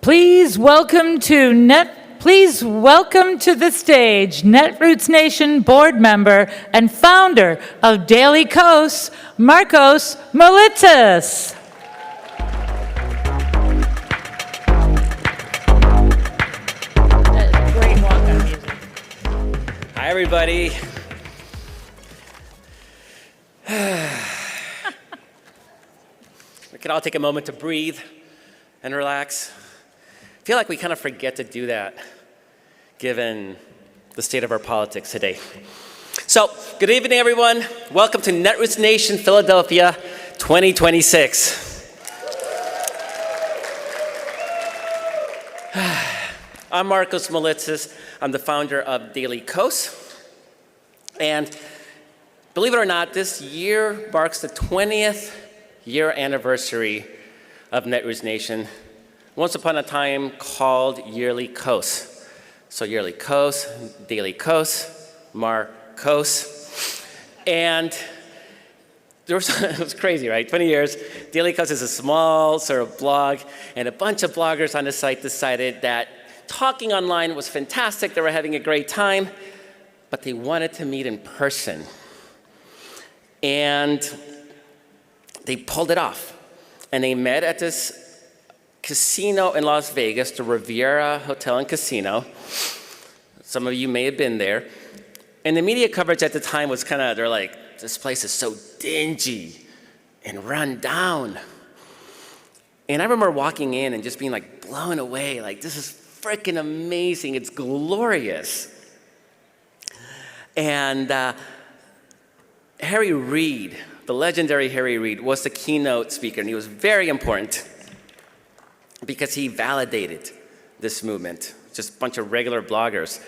Please welcome to the stage Netroots Nation board member and founder of Daily Kos, Marcos Molitzis. That is great walk-on music. Hi, everybody. We can all take a moment to breathe and relax. I feel like we kind of forget to do that given the state of our politics today. So, good evening, everyone. Welcome to Netroots Nation Philadelphia 2026. I'm Marcos Molitzis. I'm the founder of Daily Kos. And believe it or not, this year marks the 20th year anniversary of Netroots Nation, once upon a time called Yearly Kos. So Yearly Kos, Daily Kos, Marcos. And it was crazy, right? 20 years. Daily Kos is a small sort of blog, and a bunch of bloggers on the site decided that talking online was fantastic, they were having a great time, but they wanted to meet in person. And they pulled it off. And they met at this casino in Las Vegas, the Riviera Hotel and Casino. Some of you may have been there. And the media coverage at the time was they're like, this place is so dingy and run down. And I remember walking in and just being like blown away, like this is freaking amazing, it's glorious. And Harry Reid, the legendary Harry Reid, was the keynote speaker, and he was very important because he validated this movement, just a bunch of regular bloggers.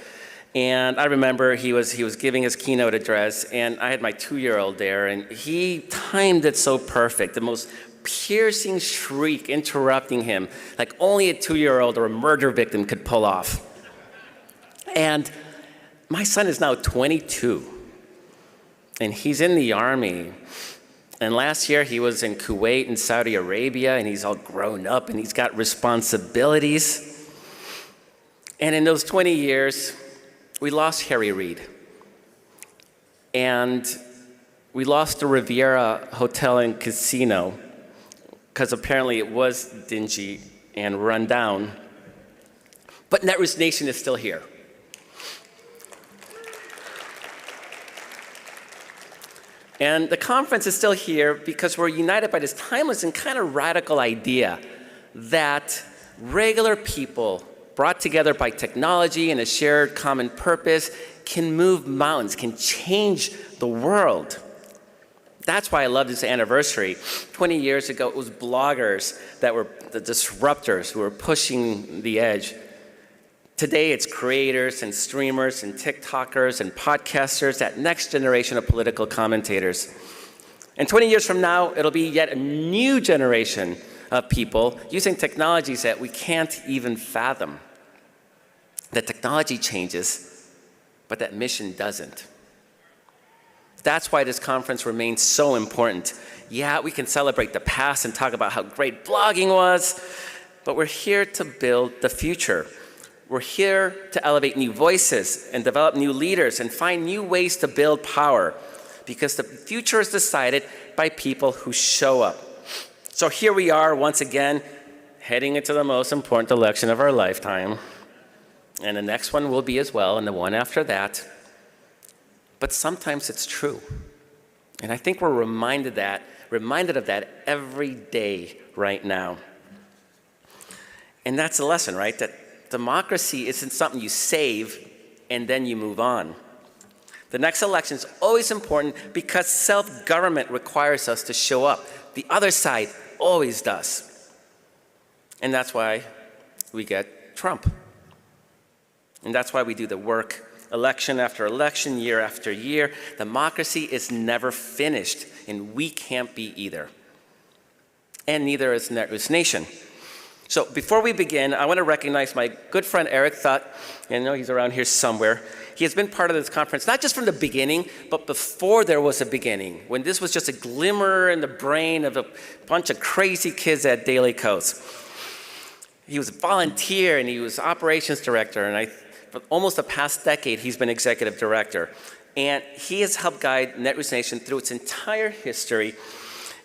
And I remember he was giving his keynote address, and I had my 2-year-old there, and he timed it so perfect, the most piercing shriek interrupting him, like only a 2-year-old or a murder victim could pull off. And my son is now 22, and he's in the Army. And last year he was in Kuwait and Saudi Arabia, and he's all grown up and he's got responsibilities. And in those 20 years, we lost Harry Reid. And we lost the Riviera Hotel and Casino because apparently it was dingy and run down. But Netroots Nation is still here. And the conference is still here because we're united by this timeless and kind of radical idea that regular people brought together by technology and a shared common purpose can move mountains, can change the world. That's why I love this anniversary. 20 years ago, it was bloggers that were the disruptors who were pushing the edge. Today, it's creators and streamers and TikTokers and podcasters, that next generation of political commentators. And 20 years from now, it'll be yet a new generation of people using technologies that we can't even fathom. The technology changes, but that mission doesn't. That's why this conference remains so important. Yeah, we can celebrate the past and talk about how great blogging was, but we're here to build the future. We're here to elevate new voices and develop new leaders and find new ways to build power, because the future is decided by people who show up. So here we are once again, heading into the most important election of our lifetime. And the next one will be as well, and the one after that. But sometimes it's true. And I think we're reminded of that every day right now. And that's the lesson, right? That democracy isn't something you save and then you move on. The next election is always important because self-government requires us to show up. The other side always does. And that's why we get Trump. And that's why we do the work election after election, year after year. Democracy is never finished, and we can't be either. And neither is Netroots Nation. So before we begin, I want to recognize my good friend Eric Thutt. I know he's around here somewhere. He has been part of this conference, not just from the beginning, but before there was a beginning, when this was just a glimmer in the brain of a bunch of crazy kids at Daily Kos. he was a volunteer and he was operations director, and for almost the past decade, he's been executive director. And he has helped guide Netroots Nation through its entire history.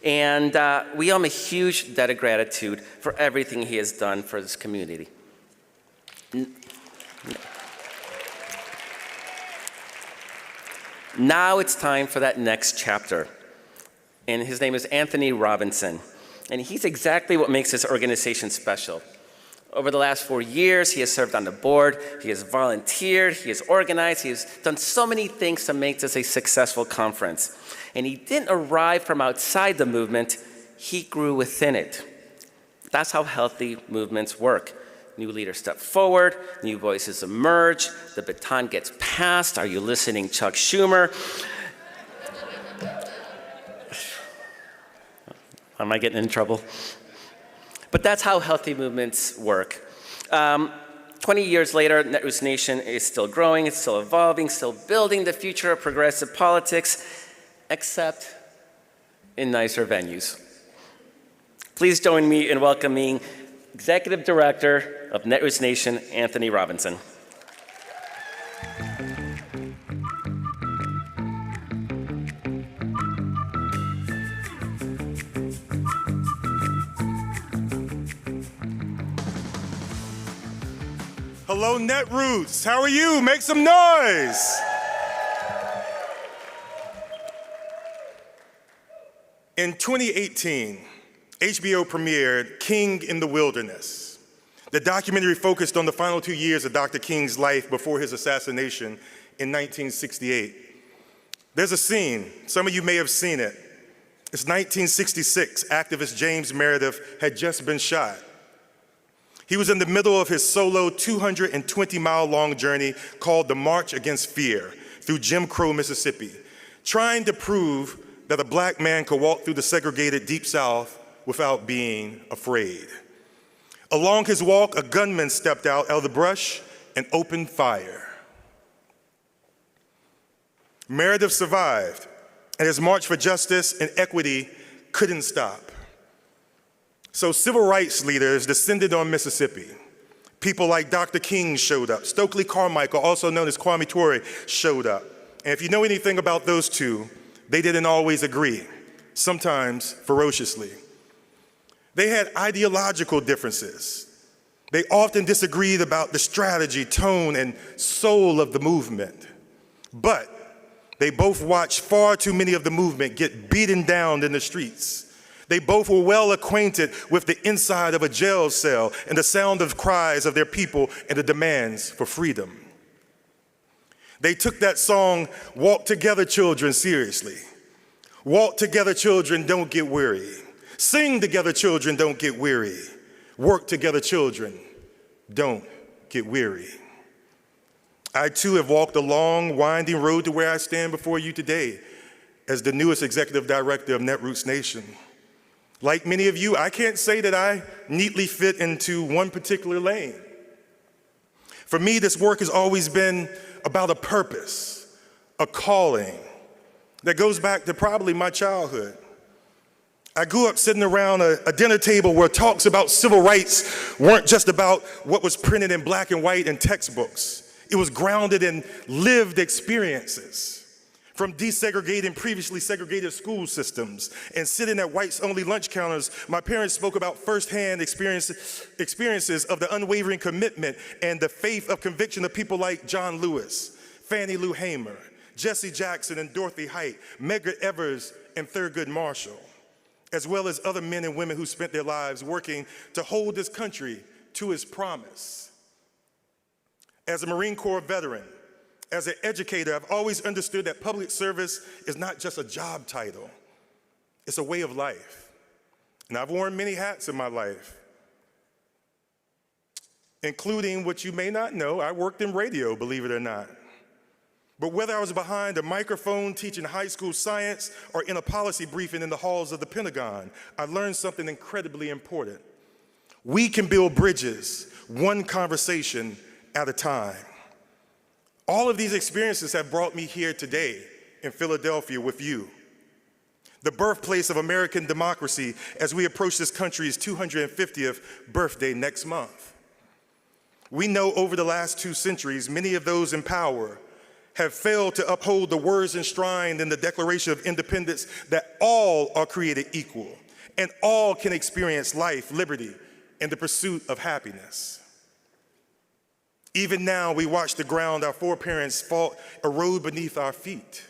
And we owe him a huge debt of gratitude for everything he has done for this community. Now it's time for that next chapter. And his name is Anthony Robinson. And he's exactly what makes this organization special. Over the last 4 years, he has served on the board, he has volunteered, he has organized, he has done so many things to make this a successful conference. And he didn't arrive from outside the movement, he grew within it. That's how healthy movements work. New leaders step forward, new voices emerge, the baton gets passed. Are you listening, Chuck Schumer? Am I getting in trouble? But that's how healthy movements work. 20 years later, Netroots Nation is still growing, it's still evolving, still building the future of progressive politics, except in nicer venues. Please join me in welcoming Executive Director of Netroots Nation, Anthony Robinson. Hello, Netroots. How are you? Make some noise. In 2018, HBO premiered King in the Wilderness. The documentary focused on the final 2 years of Dr. King's life before his assassination in 1968. There's a scene, some of you may have seen it. It's 1966, activist James Meredith had just been shot. He was in the middle of his solo 220-mile-long journey called the March Against Fear through Jim Crow, Mississippi, trying to prove that a black man could walk through the segregated Deep South without being afraid. Along his walk, a gunman stepped out of the brush and opened fire. Meredith survived, and his march for justice and equity couldn't stop. So civil rights leaders descended on Mississippi. People like Dr. King showed up. Stokely Carmichael, also known as Kwame Ture, showed up. And if you know anything about those two, they didn't always agree, sometimes ferociously. They had ideological differences. They often disagreed about the strategy, tone, and soul of the movement. But they both watched far too many of the movement get beaten down in the streets. They both were well acquainted with the inside of a jail cell and the sound of cries of their people and the demands for freedom. They took that song, Walk Together Children, seriously. Walk together children, don't get weary. Sing together children, don't get weary. Work together children, don't get weary. I too have walked a long, winding road to where I stand before you today as the newest executive director of Netroots Nation. Like many of you, I can't say that I neatly fit into one particular lane. For me, this work has always been about a purpose, a calling that goes back to probably my childhood. I grew up sitting around a dinner table where talks about civil rights weren't just about what was printed in black and white in textbooks. It was grounded in lived experiences. From desegregating previously segregated school systems and sitting at whites-only lunch counters, my parents spoke about firsthand experiences of the unwavering commitment and the faith of conviction of people like John Lewis, Fannie Lou Hamer, Jesse Jackson and Dorothy Height, Medgar Evers and Thurgood Marshall, as well as other men and women who spent their lives working to hold this country to its promise. As a Marine Corps veteran, as an educator, I've always understood that public service is not just a job title, it's a way of life. And I've worn many hats in my life, including what you may not know, I worked in radio, believe it or not. But whether I was behind a microphone teaching high school science or in a policy briefing in the halls of the Pentagon, I learned something incredibly important. We can build bridges, one conversation at a time. All of these experiences have brought me here today in Philadelphia with you. the birthplace of American democracy as we approach this country's 250th birthday next month. We know over the last 2 centuries, many of those in power have failed to uphold the words enshrined in the Declaration of Independence that all are created equal and all can experience life, liberty, and the pursuit of happiness. Even now, we watch the ground our foreparents fought erode beneath our feet.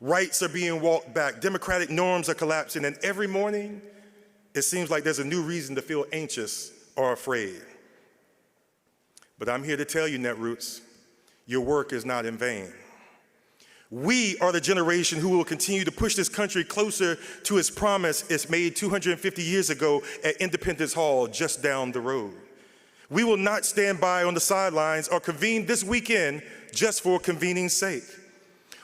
Rights are being walked back, democratic norms are collapsing, and every morning, it seems like there's a new reason to feel anxious or afraid. But I'm here to tell you, Netroots, your work is not in vain. We are the generation who will continue to push this country closer to its promise it's made 250 years ago at Independence Hall just down the road. We will not stand by on the sidelines or convene this weekend just for convening's sake.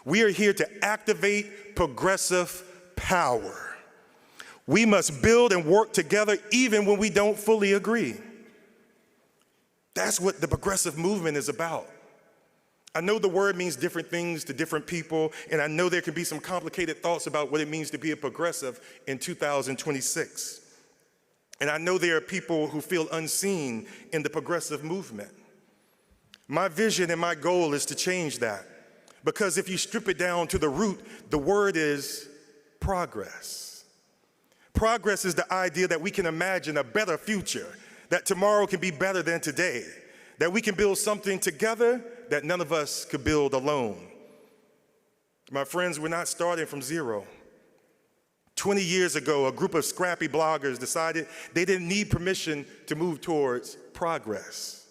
We are here to activate progressive power. We must build and work together even when we don't fully agree. That's what the progressive movement is about. I know the word means different things to different people, and I know there can be some complicated thoughts about what it means to be a progressive in 2026. And I know there are people who feel unseen in the progressive movement. My vision and my goal is to change that, because if you strip it down to the root, the word is progress. Progress is the idea that we can imagine a better future, that tomorrow can be better than today, that we can build something together that none of us could build alone. My friends, we're not starting from zero. 20 years ago, a group of scrappy bloggers decided they didn't need permission to move towards progress.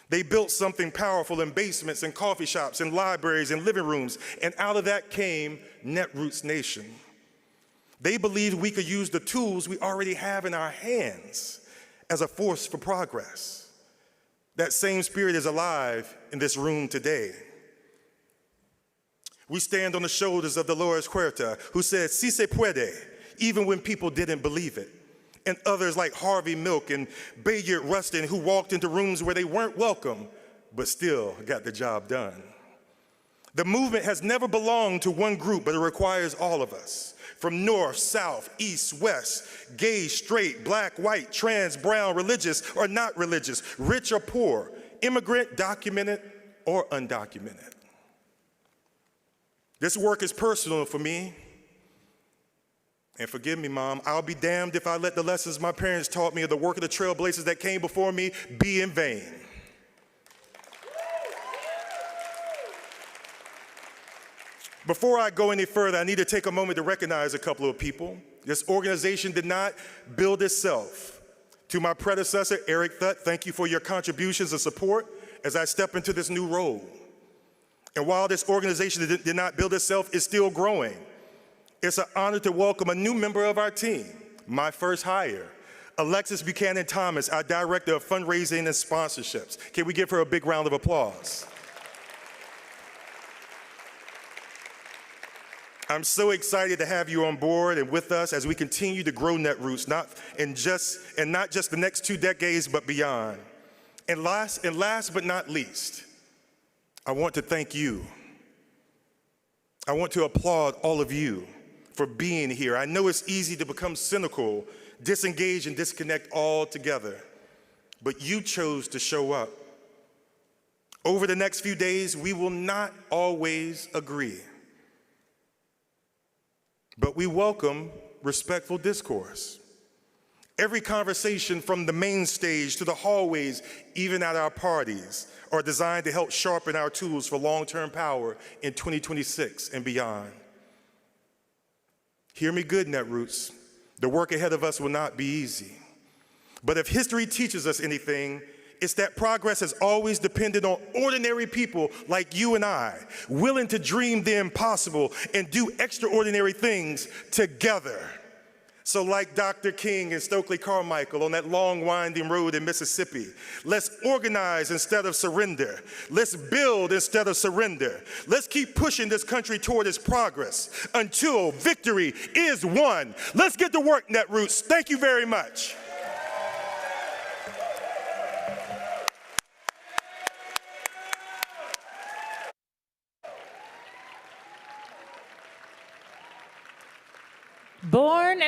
They built something powerful in basements and coffee shops and libraries and living rooms, and out of that came Netroots Nation. They believed we could use the tools we already have in our hands as a force for progress. That same spirit is alive in this room today. We stand on the shoulders of Dolores Huerta, who said, "Si se puede," even when people didn't believe it. And others like Harvey Milk and Bayard Rustin, who walked into rooms where they weren't welcome, but still got the job done. The movement has never belonged to one group, but it requires all of us. From north, south, east, west, gay, straight, black, white, trans, brown, religious or not religious, rich or poor, immigrant, documented or undocumented. This work is personal for me. And forgive me, Mom, I'll be damned if I let the lessons my parents taught me of the work of the trailblazers that came before me be in vain. Before I go any further, I need to take a moment to recognize a couple of people. This organization did not build itself. To my predecessor, Eric Thutt, thank you for your contributions and support as I step into this new role. And while this organization did not build itself, it's still growing. It's an honor to welcome a new member of our team, my first hire, Alexis Buchanan Thomas, our Director of Fundraising and Sponsorships. Can we give her a big round of applause? I'm so excited to have you on board and with us as we continue to grow Netroots, not just the next 2 decades, but beyond. And last but not least, I want to thank you. I want to applaud all of you for being here. I know it's easy to become cynical, disengage, and disconnect altogether, but you chose to show up. Over the next few days, we will not always agree, but we welcome respectful discourse. Every conversation from the main stage to the hallways, even at our parties, are designed to help sharpen our tools for long-term power in 2026 and beyond. Hear me good, Netroots. The work ahead of us will not be easy. But if history teaches us anything, it's that progress has always depended on ordinary people like you and I, willing to dream the impossible and do extraordinary things together. So like Dr. King and Stokely Carmichael on that long winding road in Mississippi, let's organize instead of surrender. Let's build instead of surrender. Let's keep pushing this country toward its progress until victory is won. Let's get to work, Netroots. Thank you very much.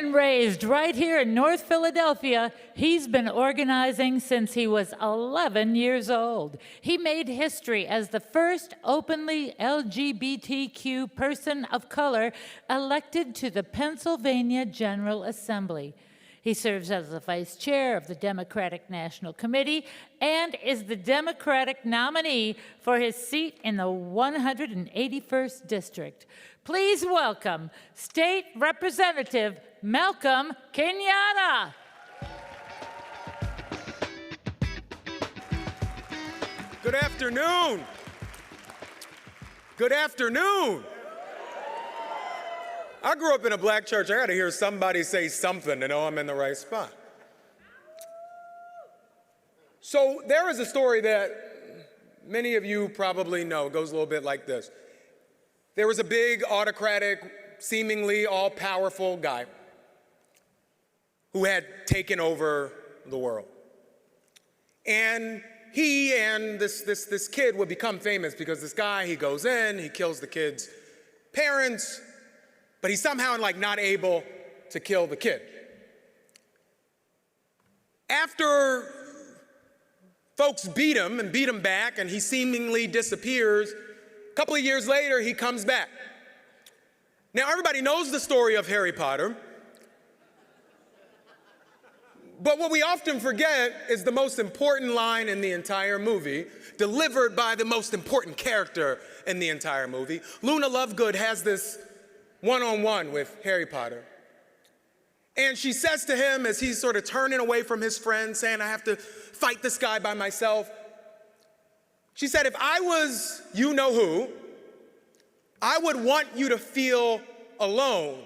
and raised right here in North Philadelphia, he's been organizing since he was 11 years old. He made history as the first openly LGBTQ person of color elected to the Pennsylvania General Assembly. He serves as the vice chair of the Democratic National Committee and is the Democratic nominee for his seat in the 181st District. Please welcome State Representative Malcolm Kenyatta. Good afternoon. Good afternoon. I grew up in a black church. I got to hear somebody say something to know I'm in the right spot. So there is a story that many of you probably know. It goes a little bit like this. There was a big, autocratic, seemingly all-powerful guy who had taken over the world. And he and this kid would become famous because this guy, he goes in, he kills the kid's parents, but he's somehow not able to kill the kid. After folks beat him back, and he seemingly disappears, a couple of years later, he comes back. Now, everybody knows the story of Harry Potter, but what we often forget is the most important line in the entire movie, delivered by the most important character in the entire movie. Luna Lovegood has this one-on-one with Harry Potter. And she says to him as he's sort of turning away from his friend, saying, I have to fight this guy by myself. She said, if I was you-know-who, I would want you to feel alone.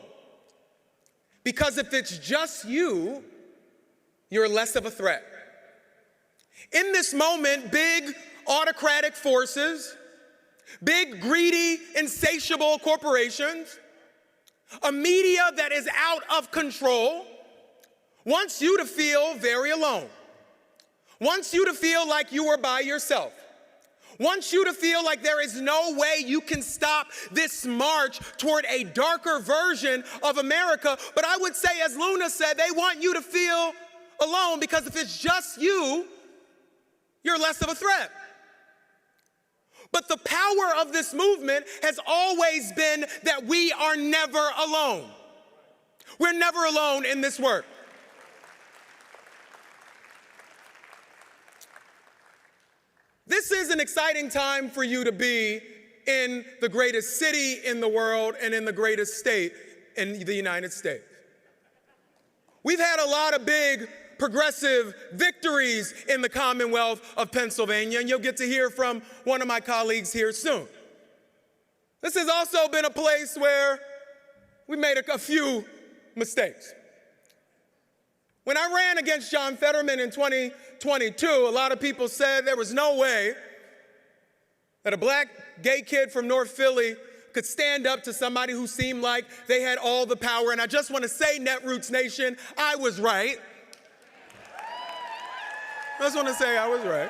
Because if it's just you, you're less of a threat. In this moment, big autocratic forces, big, greedy, insatiable corporations, a media that is out of control, wants you to feel very alone, wants you to feel like you are by yourself, wants you to feel like there is no way you can stop this march toward a darker version of America. But I would say, as Luna said, they want you to feel alone because if it's just you, you're less of a threat. But the power of this movement has always been that we are never alone. We're never alone in this work. This is an exciting time for you to be in the greatest city in the world and in the greatest state in the United States. We've had a lot of big progressive victories in the Commonwealth of Pennsylvania, and you'll get to hear from one of my colleagues here soon. This has also been a place where we made a few mistakes. When I ran against John Fetterman in 2022, a lot of people said there was no way that a black gay kid from North Philly could stand up to somebody who seemed like they had all the power. And I just want to say, Netroots Nation, I was right. I just want to say I was right.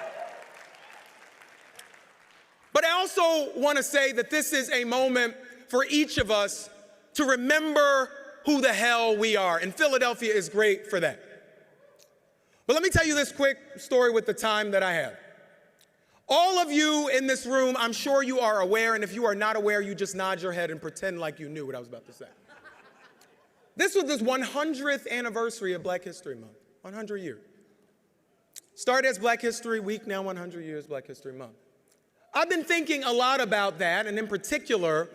But I also want to say that this is a moment for each of us to remember who the hell we are. And Philadelphia is great for that. But let me tell you this quick story with the time that I have. All of you in this room, I'm sure you are aware, and if you are not aware, you just nod your head and pretend like you knew what I was about to say. This was the 100th anniversary of Black History Month, 100 years. Started as Black History Week, now 100 years Black History Month. I've been thinking a lot about that, and in particular,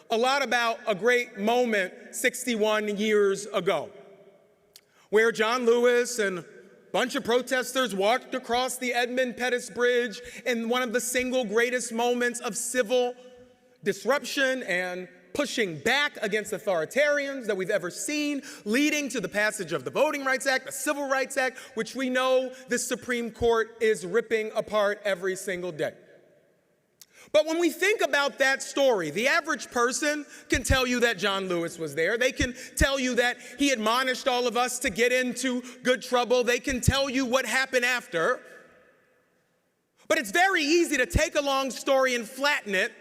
a lot about a great moment 61 years ago, where John Lewis and a bunch of protesters walked across the Edmund Pettus Bridge in one of the single greatest moments of civil disruption and pushing back against authoritarians that we've ever seen, leading to the passage of the Voting Rights Act, the Civil Rights Act, which we know the Supreme Court is ripping apart every single day. But when we think about that story, the average person can tell you that John Lewis was there. They can tell you that he admonished all of us to get into good trouble. They can tell you what happened after. But it's very easy to take a long story and flatten it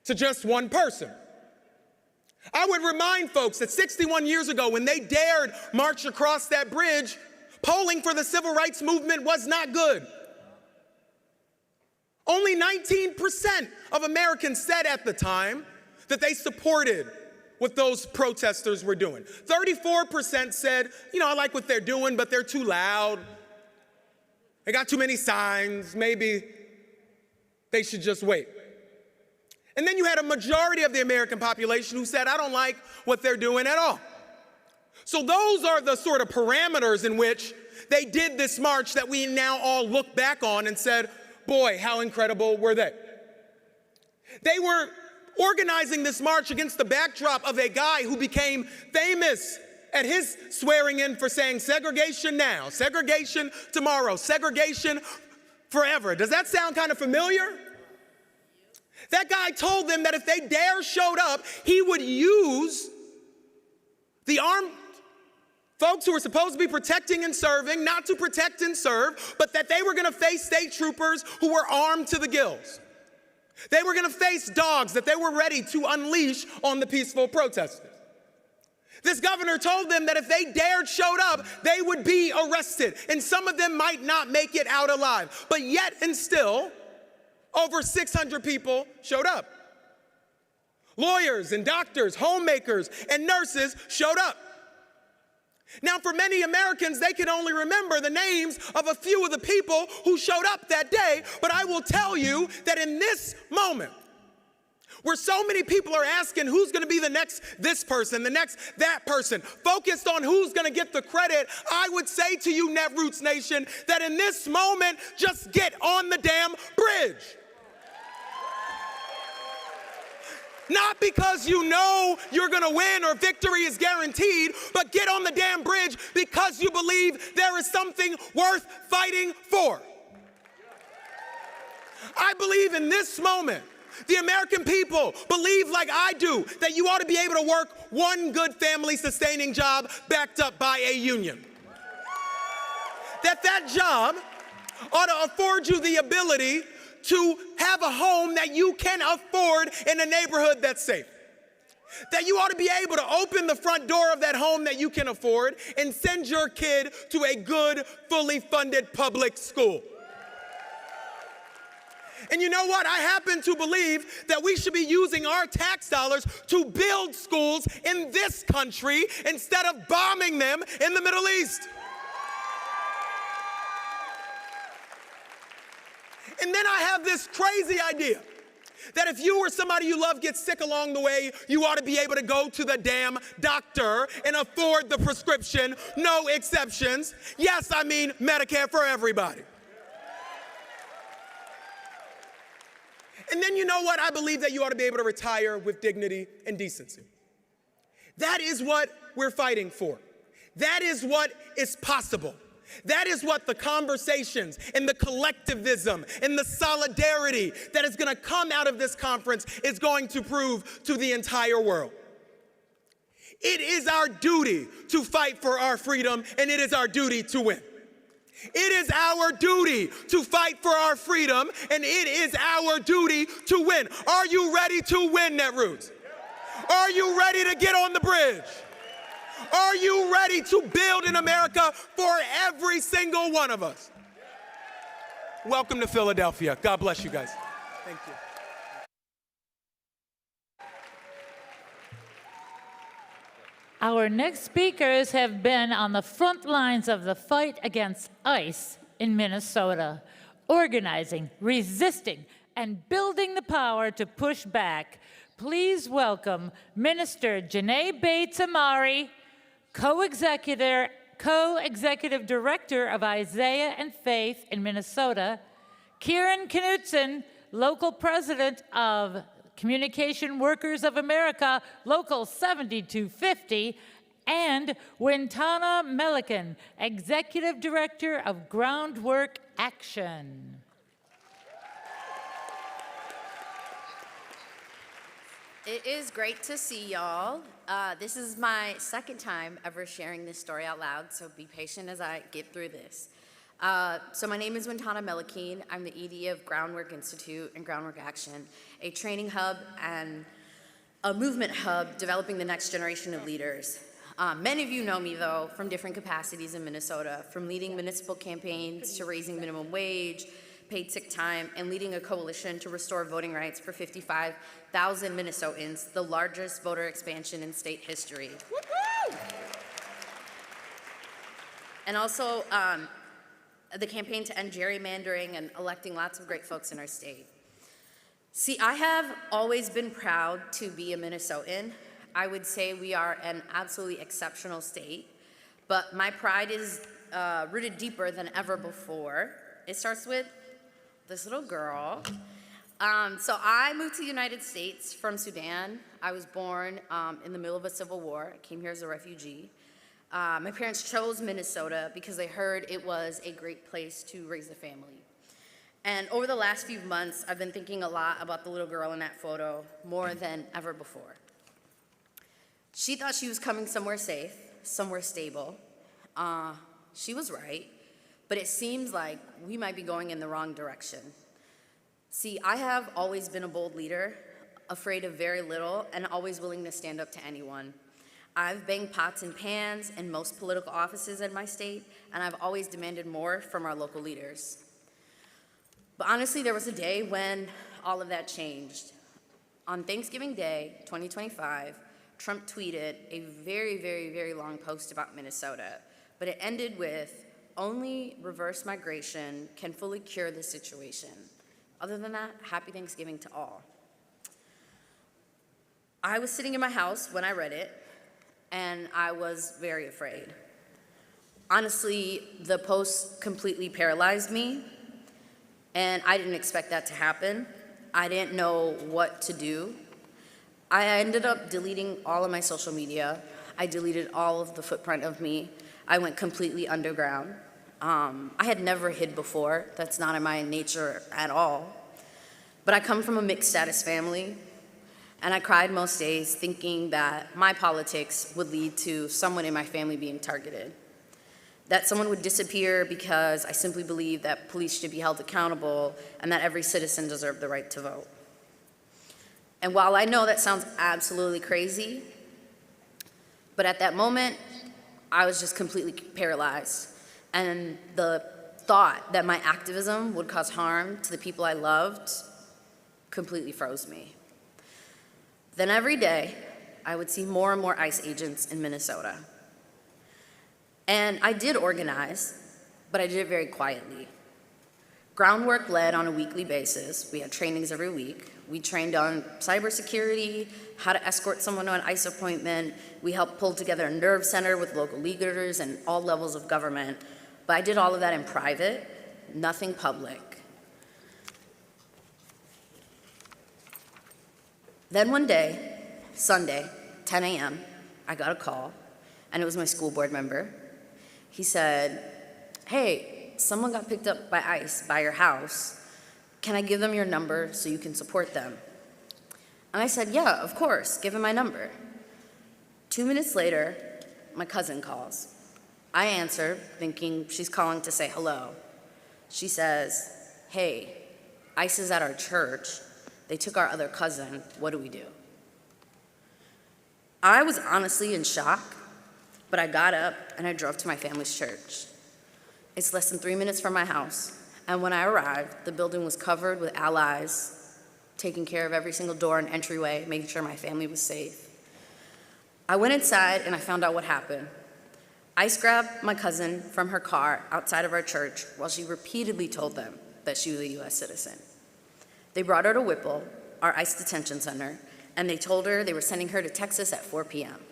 to just one person. I would remind folks that 61 years ago, when they dared march across that bridge, polling for the civil rights movement was not good. Only 19% of Americans said at the time that they supported what those protesters were doing. 34% said, I like what they're doing, but they're too loud. They got too many signs. Maybe they should just wait. And then you had a majority of the American population who said, I don't like what they're doing at all. So those are the sort of parameters in which they did this march that we now all look back on and said, boy, how incredible were they? They were organizing this march against the backdrop of a guy who became famous at his swearing in for saying segregation now, segregation tomorrow, segregation forever. Does that sound kind of familiar? That guy told them that if they dare showed up, he would use the armed folks who were supposed to be protecting and serving, not to protect and serve, but that they were going to face state troopers who were armed to the gills. They were going to face dogs that they were ready to unleash on the peaceful protesters. This governor told them that if they dared showed up, they would be arrested, and some of them might not make it out alive. But yet and still, over 600 people showed up. Lawyers and doctors, homemakers and nurses showed up. Now, for many Americans, they can only remember the names of a few of the people who showed up that day, but I will tell you that in this moment, where so many people are asking who's going to be the next this person, the next that person, focused on who's going to get the credit, I would say to you, Netroots Nation, that in this moment, just get on the damn bridge. Not because you know you're going to win or victory is guaranteed, but get on the damn bridge because you believe there is something worth fighting for. I believe in this moment, the American people believe like I do that you ought to be able to work one good family sustaining job backed up by a union. That job ought to afford you the ability to have a home that you can afford in a neighborhood that's safe. That you ought to be able to open the front door of that home that you can afford and send your kid to a good, fully funded public school. And you know what? I happen to believe that we should be using our tax dollars to build schools in this country instead of bombing them in the Middle East. And then I have this crazy idea that if you or somebody you love gets sick along the way, you ought to be able to go to the damn doctor and afford the prescription, no exceptions. Yes, I mean Medicare for everybody. And then you know what? I believe that you ought to be able to retire with dignity and decency. That is what we're fighting for. That is what is possible. That is what the conversations and the collectivism and the solidarity that is going to come out of this conference is going to prove to the entire world. It is our duty to fight for our freedom, and it is our duty to win. It is our duty to fight for our freedom, and it is our duty to win. Are you ready to win, Netroots? Are you ready to get on the bridge? Are you ready to build in America for every single one of us? Welcome to Philadelphia. God bless you guys. Thank you. Our next speakers have been on the front lines of the fight against ICE in Minnesota, organizing, resisting, and building the power to push back. Please welcome Minister Janae Bates-Amari, co-executive director of Isaiah and Faith in Minnesota, Kieran Knutson, local president of Communication Workers of America, Local 7250, and Wintana Melican, executive director of Groundwork Action. It is great to see y'all. This is my second time ever sharing this story out loud, so be patient as I get through this. So my name is Wintana Melican. I'm the ED of Groundwork Institute and Groundwork Action, a training hub and a movement hub developing the next generation of leaders. Many of you know me, though, from different capacities in Minnesota, from leading municipal campaigns to raising minimum wage, paid sick time, and leading a coalition to restore voting rights for 55,000 Minnesotans, the largest voter expansion in state history. And also the campaign to end gerrymandering and electing lots of great folks in our state. See, I have always been proud to be a Minnesotan. I would say we are an absolutely exceptional state, but my pride is rooted deeper than ever before. It starts with this little girl. So I moved to the United States from Sudan. I was born in the middle of a civil war. I came here as a refugee. My parents chose Minnesota because they heard it was a great place to raise a family. And over the last few months, I've been thinking a lot about the little girl in that photo, more than ever before. She thought she was coming somewhere safe, somewhere stable. She was right, but it seems like we might be going in the wrong direction. See, I have always been a bold leader, afraid of very little, and always willing to stand up to anyone. I've banged pots and pans in most political offices in my state, and I've always demanded more from our local leaders. But honestly, there was a day when all of that changed. On Thanksgiving Day, 2025, Trump tweeted a very, very, very long post about Minnesota, but it ended with, "Only reverse migration can fully cure the situation." Other than that, happy Thanksgiving to all. I was sitting in my house when I read it, and I was very afraid. Honestly, the post completely paralyzed me, and I didn't expect that to happen. I didn't know what to do. I ended up deleting all of my social media. I deleted all of the footprint of me. I went completely underground. I had never hid before. That's not in my nature at all. But I come from a mixed status family, and I cried most days thinking that my politics would lead to someone in my family being targeted. That someone would disappear because I simply believe that police should be held accountable and that every citizen deserved the right to vote. And while I know that sounds absolutely crazy, but at that moment, I was just completely paralyzed. And the thought that my activism would cause harm to the people I loved completely froze me. Then every day, I would see more and more ICE agents in Minnesota. And I did organize, but I did it very quietly. Groundwork led on a weekly basis. We had trainings every week. We trained on cybersecurity, how to escort someone to an ICE appointment. We helped pull together a nerve center with local leaders and all levels of government. But I did all of that in private, nothing public. Then one day, Sunday, 10 a.m., I got a call, and it was my school board member. He said, "Hey, someone got picked up by ICE by your house. Can I give them your number so you can support them?" And I said, "Yeah, of course, give him my number." 2 minutes later, my cousin calls. I answer, thinking she's calling to say hello. She says, "Hey, ICE is at our church. They took our other cousin. What do we do?" I was honestly in shock, but I got up and I drove to my family's church. It's less than 3 minutes from my house, and when I arrived, the building was covered with allies, taking care of every single door and entryway, making sure my family was safe. I went inside and I found out what happened. ICE grabbed my cousin from her car outside of our church while she repeatedly told them that she was a U.S. citizen. They brought her to Whipple, our ICE detention center, and they told her they were sending her to Texas at 4 p.m.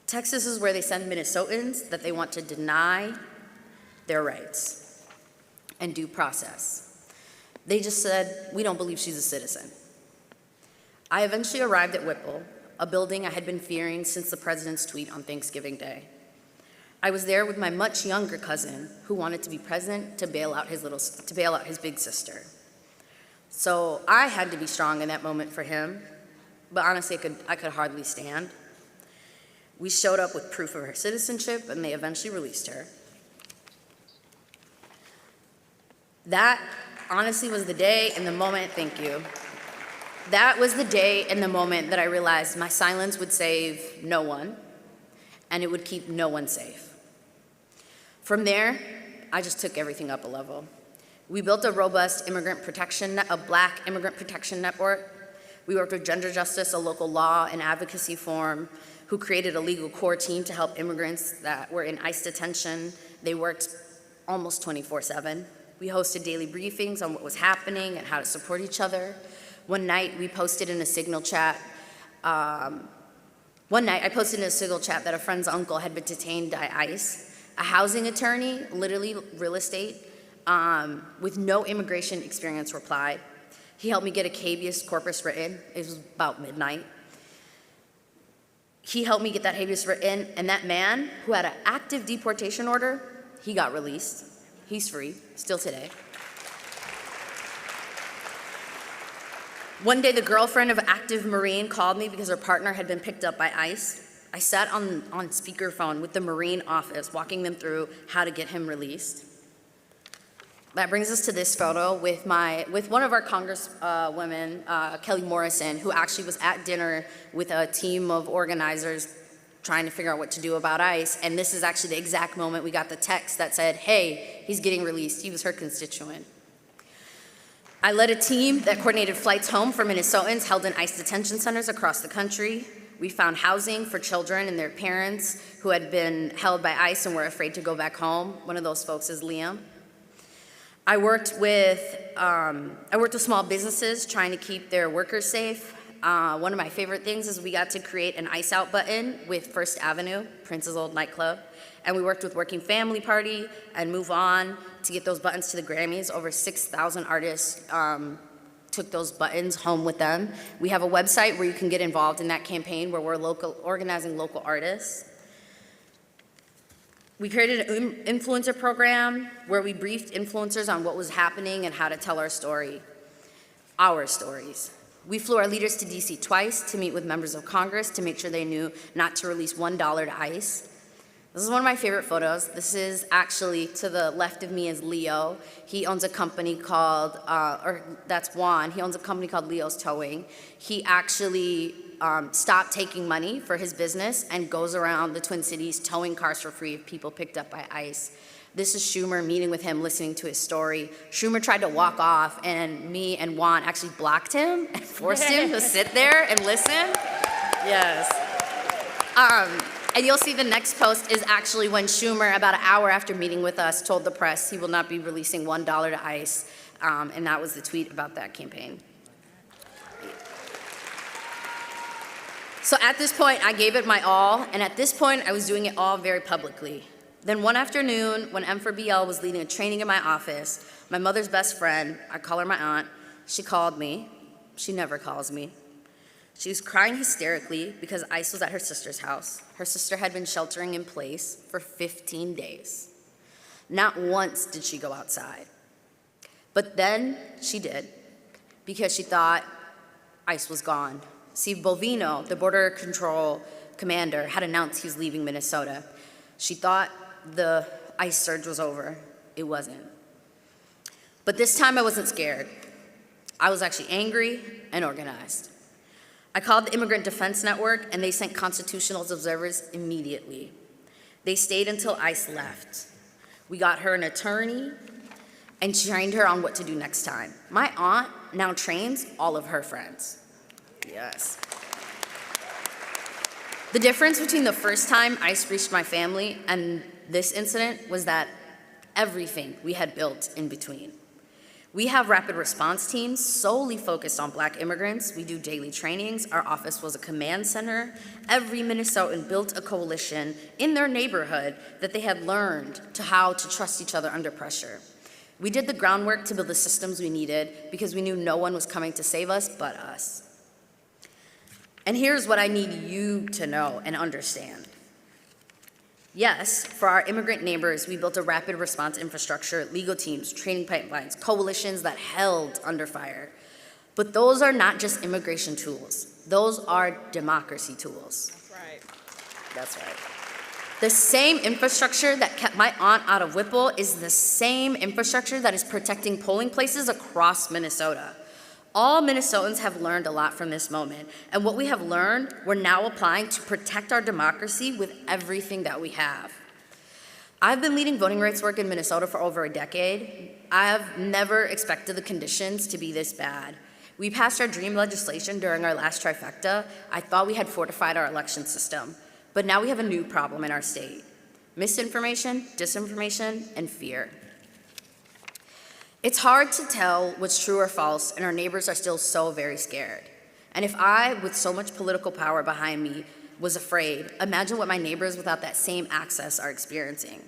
Texas is where they send Minnesotans that they want to deny their rights and due process. They just said, "We don't believe she's a citizen." I eventually arrived at Whipple, a building I had been fearing since the president's tweet on Thanksgiving Day. I was there with my much younger cousin who wanted to be present to bail out his big sister. So I had to be strong in that moment for him, but honestly, I could hardly stand. We showed up with proof of her citizenship, and they eventually released her. That honestly was the day and the moment, thank you. That was the day and the moment that I realized my silence would save no one, and it would keep no one safe. From there, I just took everything up a level. We built a robust a Black immigrant protection network. We worked with Gender Justice, a local law and advocacy forum, who created a legal core team to help immigrants that were in ICE detention. They worked almost 24/7. We hosted daily briefings on what was happening and how to support each other. One night, we posted in a Signal chat, that a friend's uncle had been detained by ICE. A housing attorney, literally real estate, with no immigration experience replied. He helped me get a habeas corpus written. It was about midnight. He helped me get that habeas written, and that man who had an active deportation order, he got released. He's free, still today. One day, the girlfriend of an active Marine called me because her partner had been picked up by ICE. I sat on speakerphone with the Marine office, walking them through how to get him released. That brings us to this photo with one of our congresswomen, Kelly Morrison, who actually was at dinner with a team of organizers trying to figure out what to do about ICE. And this is actually the exact moment we got the text that said, hey, he's getting released. He was her constituent. I led a team that coordinated flights home for Minnesotans held in ICE detention centers across the country. We found housing for children and their parents who had been held by ICE and were afraid to go back home. One of those folks is Liam. I worked with small businesses trying to keep their workers safe. One of my favorite things is we got to create an ICE out button with First Avenue, Prince's old nightclub. And we worked with Working Family Party and Move On to get those buttons to the Grammys. Over 6,000 artists took those buttons home with them. We have a website where you can get involved in that campaign where we're organizing local artists. We created an influencer program where we briefed influencers on what was happening and how to tell our story, our stories. We flew our leaders to DC twice to meet with members of Congress to make sure they knew not to release $1 to ICE. This is one of my favorite photos. This is actually, to the left of me is Leo. He owns a company called, that's Juan. He owns a company called Leo's Towing. He actually stopped taking money for his business and goes around the Twin Cities towing cars for free if people picked up by ICE. This is Schumer meeting with him, listening to his story. Schumer tried to walk off, and me and Juan actually blocked him and forced him to sit there and listen. Yes. And you'll see the next post is actually when Schumer, about an hour after meeting with us, told the press he will not be releasing $1 to ICE, and that was the tweet about that campaign. So at this point, I gave it my all, and at this point, I was doing it all very publicly. Then one afternoon, when M4BL was leading a training in my office, my mother's best friend, I call her my aunt, she called me. She never calls me. She was crying hysterically because ICE was at her sister's house. Her sister had been sheltering in place for 15 days. Not once did she go outside. But then she did, because she thought ICE was gone. Steve Bovino, the border control commander, had announced he was leaving Minnesota. She thought the ICE surge was over. It wasn't. But this time I wasn't scared. I was actually angry and organized. I called the Immigrant Defense Network, and they sent constitutional observers immediately. They stayed until ICE left. We got her an attorney and trained her on what to do next time. My aunt now trains all of her friends. Yes. The difference between the first time ICE reached my family and this incident was that everything we had built in between. We have rapid response teams solely focused on Black immigrants. We do daily trainings. Our office was a command center. Every Minnesotan built a coalition in their neighborhood that they had learned how to trust each other under pressure. We did the groundwork to build the systems we needed because we knew no one was coming to save us but us. And here's what I need you to know and understand. Yes, for our immigrant neighbors, we built a rapid response infrastructure, legal teams, training pipelines, coalitions that held under fire. But those are not just immigration tools. Those are democracy tools. That's right. That's right. The same infrastructure that kept my aunt out of Whipple is the same infrastructure that is protecting polling places across Minnesota. All Minnesotans have learned a lot from this moment, and what we have learned, we're now applying to protect our democracy with everything that we have. I've been leading voting rights work in Minnesota for over a decade. I have never expected the conditions to be this bad. We passed our dream legislation during our last trifecta. I thought we had fortified our election system, but now we have a new problem in our state: misinformation, disinformation, and fear. It's hard to tell what's true or false, and our neighbors are still so very scared. And if I, with so much political power behind me, was afraid, imagine what my neighbors without that same access are experiencing.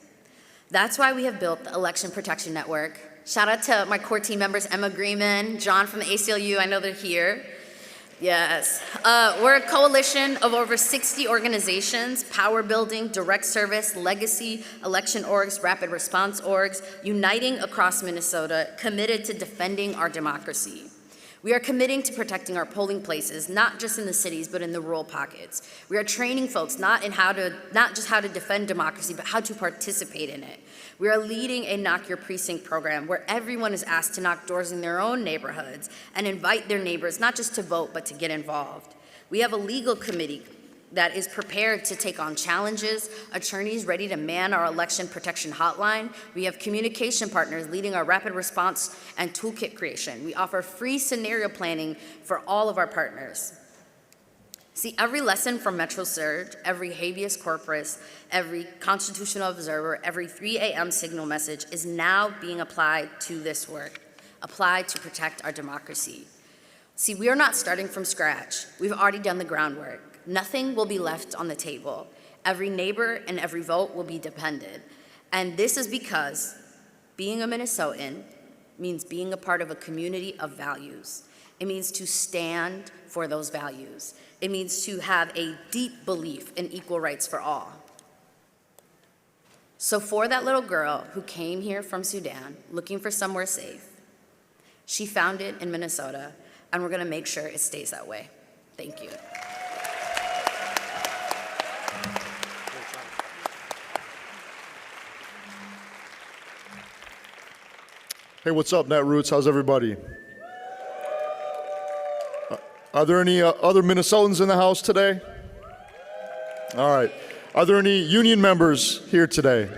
That's why we have built the Election Protection Network. Shout out to my core team members, Emma Greenman, John from the ACLU, I know they're here. Yes. We're a coalition of over 60 organizations: power building, direct service, legacy, election orgs, rapid response orgs, uniting across Minnesota, committed to defending our democracy. We are committing to protecting our polling places, not just in the cities, but in the rural pockets. We are training folks not just how to defend democracy, but how to participate in it. We are leading a Knock Your Precinct program where everyone is asked to knock doors in their own neighborhoods and invite their neighbors not just to vote, but to get involved. We have a legal committee that is prepared to take on challenges, attorneys ready to man our election protection hotline. We have communication partners leading our rapid response and toolkit creation. We offer free scenario planning for all of our partners. See, every lesson from Metro Surge, every habeas corpus, every constitutional observer, every 3 a.m. signal message is now being applied to this work, applied to protect our democracy. See, we are not starting from scratch. We've already done the groundwork. Nothing will be left on the table. Every neighbor and every vote will be depended. And this is because being a Minnesotan means being a part of a community of values. It means to stand for those values. It means to have a deep belief in equal rights for all. So for that little girl who came here from Sudan looking for somewhere safe, she found it in Minnesota, and we're gonna make sure it stays that way. Thank you. Hey, what's up, Netroots? How's everybody? Are there any other Minnesotans in the house today? All right. Are there any union members here today?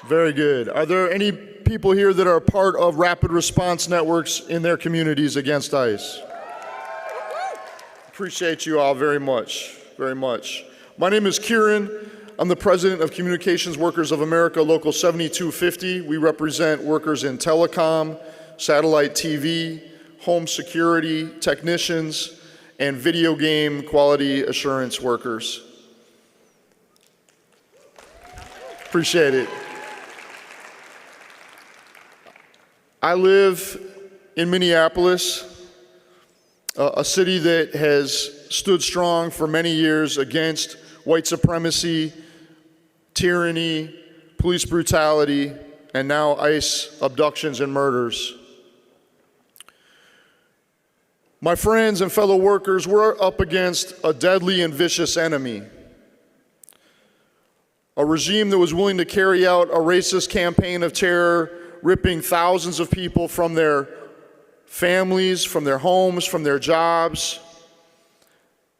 Very good. Are there any people here that are part of rapid response networks in their communities against ICE? Appreciate you all very much, very much. My name is Kieran. I'm the president of Communications Workers of America, Local 7250. We represent workers in telecom, satellite TV, home security, technicians, and video game quality assurance workers. Appreciate it. I live in Minneapolis, a city that has stood strong for many years against white supremacy, tyranny, police brutality, and now ICE abductions and murders. My friends and fellow workers, we're up against a deadly and vicious enemy. A regime that was willing to carry out a racist campaign of terror, ripping thousands of people from their families, from their homes, from their jobs.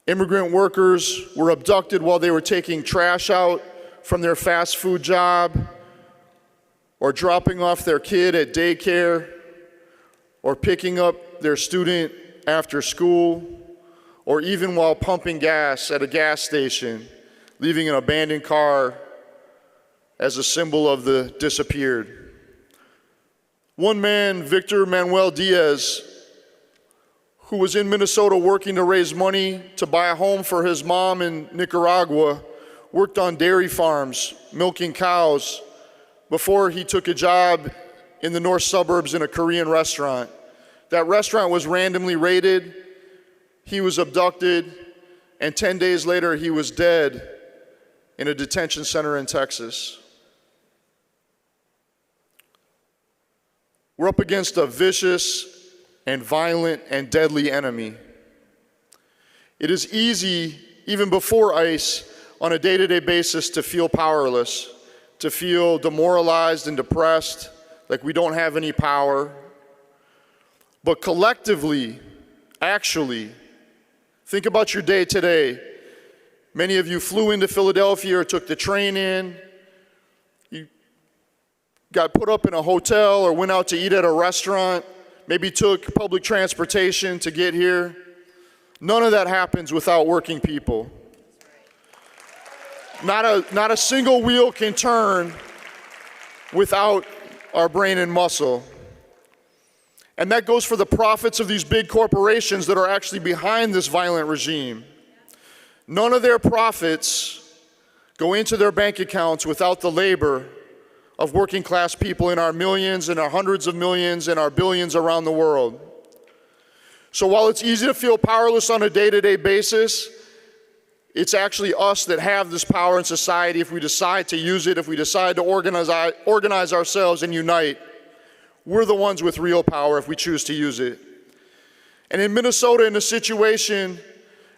Immigrant workers were abducted while they were taking trash out from their fast food job, or dropping off their kid at daycare, or picking up their student after school, or even while pumping gas at a gas station, leaving an abandoned car as a symbol of the disappeared. One man, Victor Manuel Diaz, who was in Minnesota working to raise money to buy a home for his mom in Nicaragua, worked on dairy farms, milking cows, before he took a job in the north suburbs in a Korean restaurant. That restaurant was randomly raided, he was abducted, and 10 days later he was dead in a detention center in Texas. We're up against a vicious and violent and deadly enemy. It is easy, even before ICE, on a day-to-day basis to feel powerless, to feel demoralized and depressed, like we don't have any power. But collectively, actually, think about your day today. Many of you flew into Philadelphia or took the train in. You got put up in a hotel or went out to eat at a restaurant. Maybe took public transportation to get here. None of that happens without working people. Not a single wheel can turn without our brain and muscle. And that goes for the profits of these big corporations that are actually behind this violent regime. None of their profits go into their bank accounts without the labor of working class people in our millions and our hundreds of millions and our billions around the world. So while it's easy to feel powerless on a day-to-day basis, it's actually us that have this power in society if we decide to use it, if we decide to organize ourselves and unite. We're the ones with real power if we choose to use it. And in Minnesota, in a situation,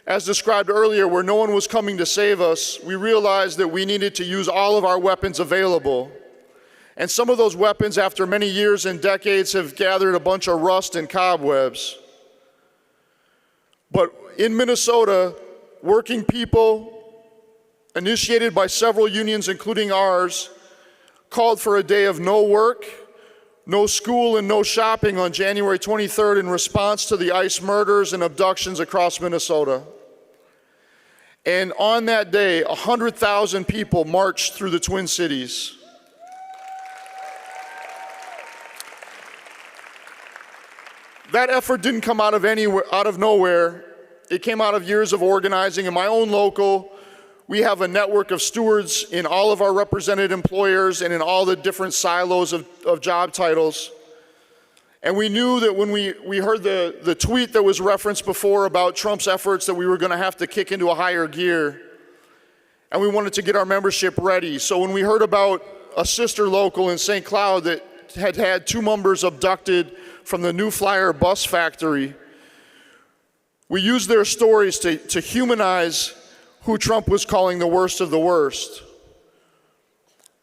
as described earlier, where no one was coming to save us, we realized that we needed to use all of our weapons available. And some of those weapons, after many years and decades, have gathered a bunch of rust and cobwebs. But in Minnesota, working people, initiated by several unions, including ours, called for a day of no work, no school, and no shopping on January 23rd in response to the ICE murders and abductions across Minnesota. And on that day, 100,000 people marched through the Twin Cities. That effort didn't come out of nowhere. It came out of years of organizing. In my own local, we have a network of stewards in all of our represented employers and in all the different silos of job titles. And we knew that when we heard the tweet that was referenced before about Trump's efforts, that we were going to have to kick into a higher gear. And we wanted to get our membership ready. So when we heard about a sister local in St. Cloud that had 2 members abducted from the New Flyer bus factory, we used their stories to humanize who Trump was calling the worst of the worst.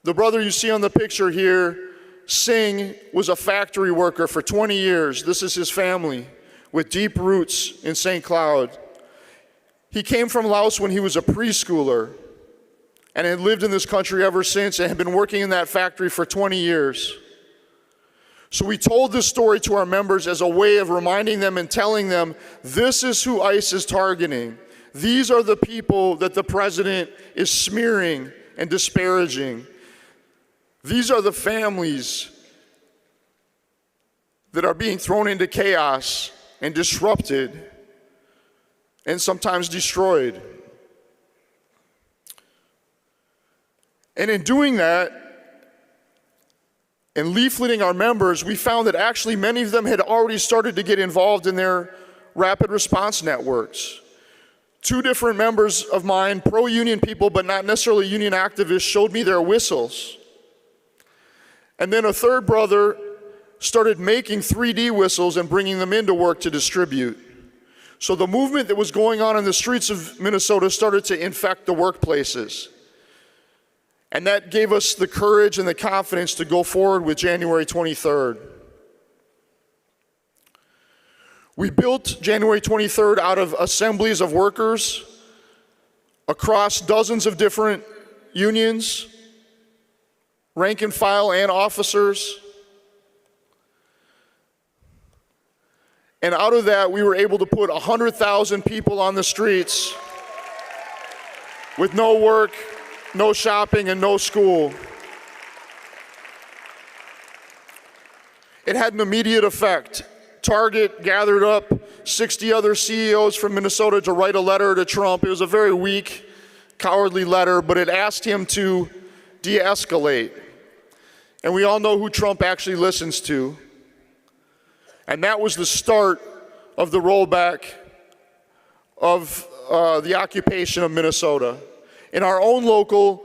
The brother you see on the picture here, Singh, was a factory worker for 20 years. This is his family, with deep roots in St. Cloud. He came from Laos when he was a preschooler and had lived in this country ever since and had been working in that factory for 20 years. So we told this story to our members as a way of reminding them and telling them, this is who ICE is targeting. These are the people that the president is smearing and disparaging. These are the families that are being thrown into chaos and disrupted and sometimes destroyed. And in doing that, and leafleting our members, we found that actually many of them had already started to get involved in their rapid response networks. 2 different members of mine, pro-union people but not necessarily union activists, showed me their whistles. And then a third brother started making 3D whistles and bringing them into work to distribute. So the movement that was going on in the streets of Minnesota started to infect the workplaces. And that gave us the courage and the confidence to go forward with January 23rd. We built January 23rd out of assemblies of workers across dozens of different unions, rank and file and officers. And out of that, we were able to put 100,000 people on the streets with no work, no shopping, and no school. It had an immediate effect. Target gathered up 60 other CEOs from Minnesota to write a letter to Trump. It was a very weak, cowardly letter, but it asked him to de-escalate. And we all know who Trump actually listens to. And that was the start of the rollback of the occupation of Minnesota. In our own local,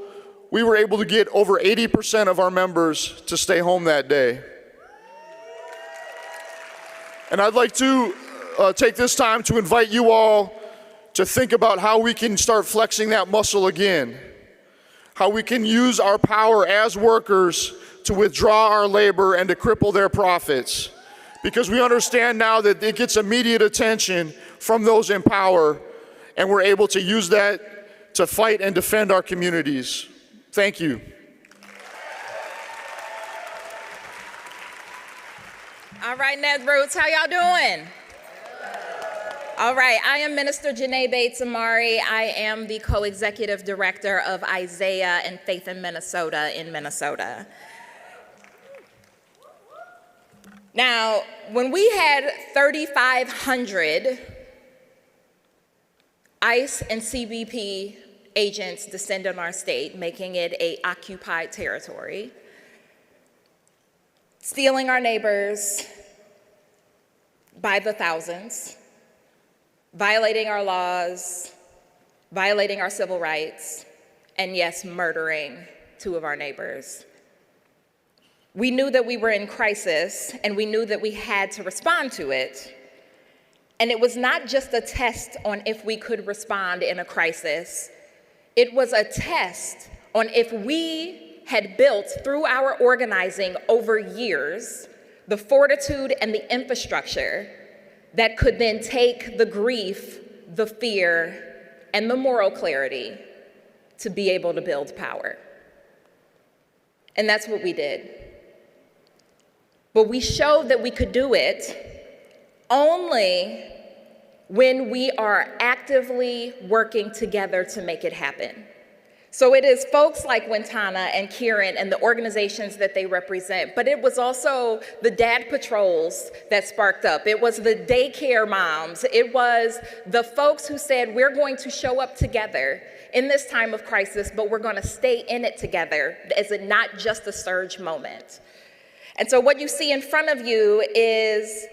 we were able to get over 80% of our members to stay home that day. And I'd like to take this time to invite you all to think about how we can start flexing that muscle again. How we can use our power as workers to withdraw our labor and to cripple their profits. because we understand now that it gets immediate attention from those in power, and we're able to use that to fight and defend our communities. Thank you. All right, Ned Roots, how y'all doing? All right, I am Minister Janae Bates Amari. I am the co-executive director of Isaiah and Faith in Minnesota in Minnesota. Now, when we had 3,500 ICE and CBP agents descend on our state, making it an occupied territory, stealing our neighbors by the thousands, violating our laws, violating our civil rights, and yes, murdering 2 of our neighbors. We knew that we were in crisis, and we knew that we had to respond to it. And it was not just a test on if we could respond in a crisis. It was a test on if we had built, through our organizing over years, the fortitude and the infrastructure that could then take the grief, the fear, and the moral clarity to be able to build power. And that's what we did. But we showed that we could do it only when we are actively working together to make it happen. So it is folks like Wintana and Kieran and the organizations that they represent, but it was also the dad patrols that sparked up. It was the daycare moms. It was the folks who said, we're going to show up together in this time of crisis, but we're going to stay in it together. Is it not just a surge moment? And so what you see in front of you is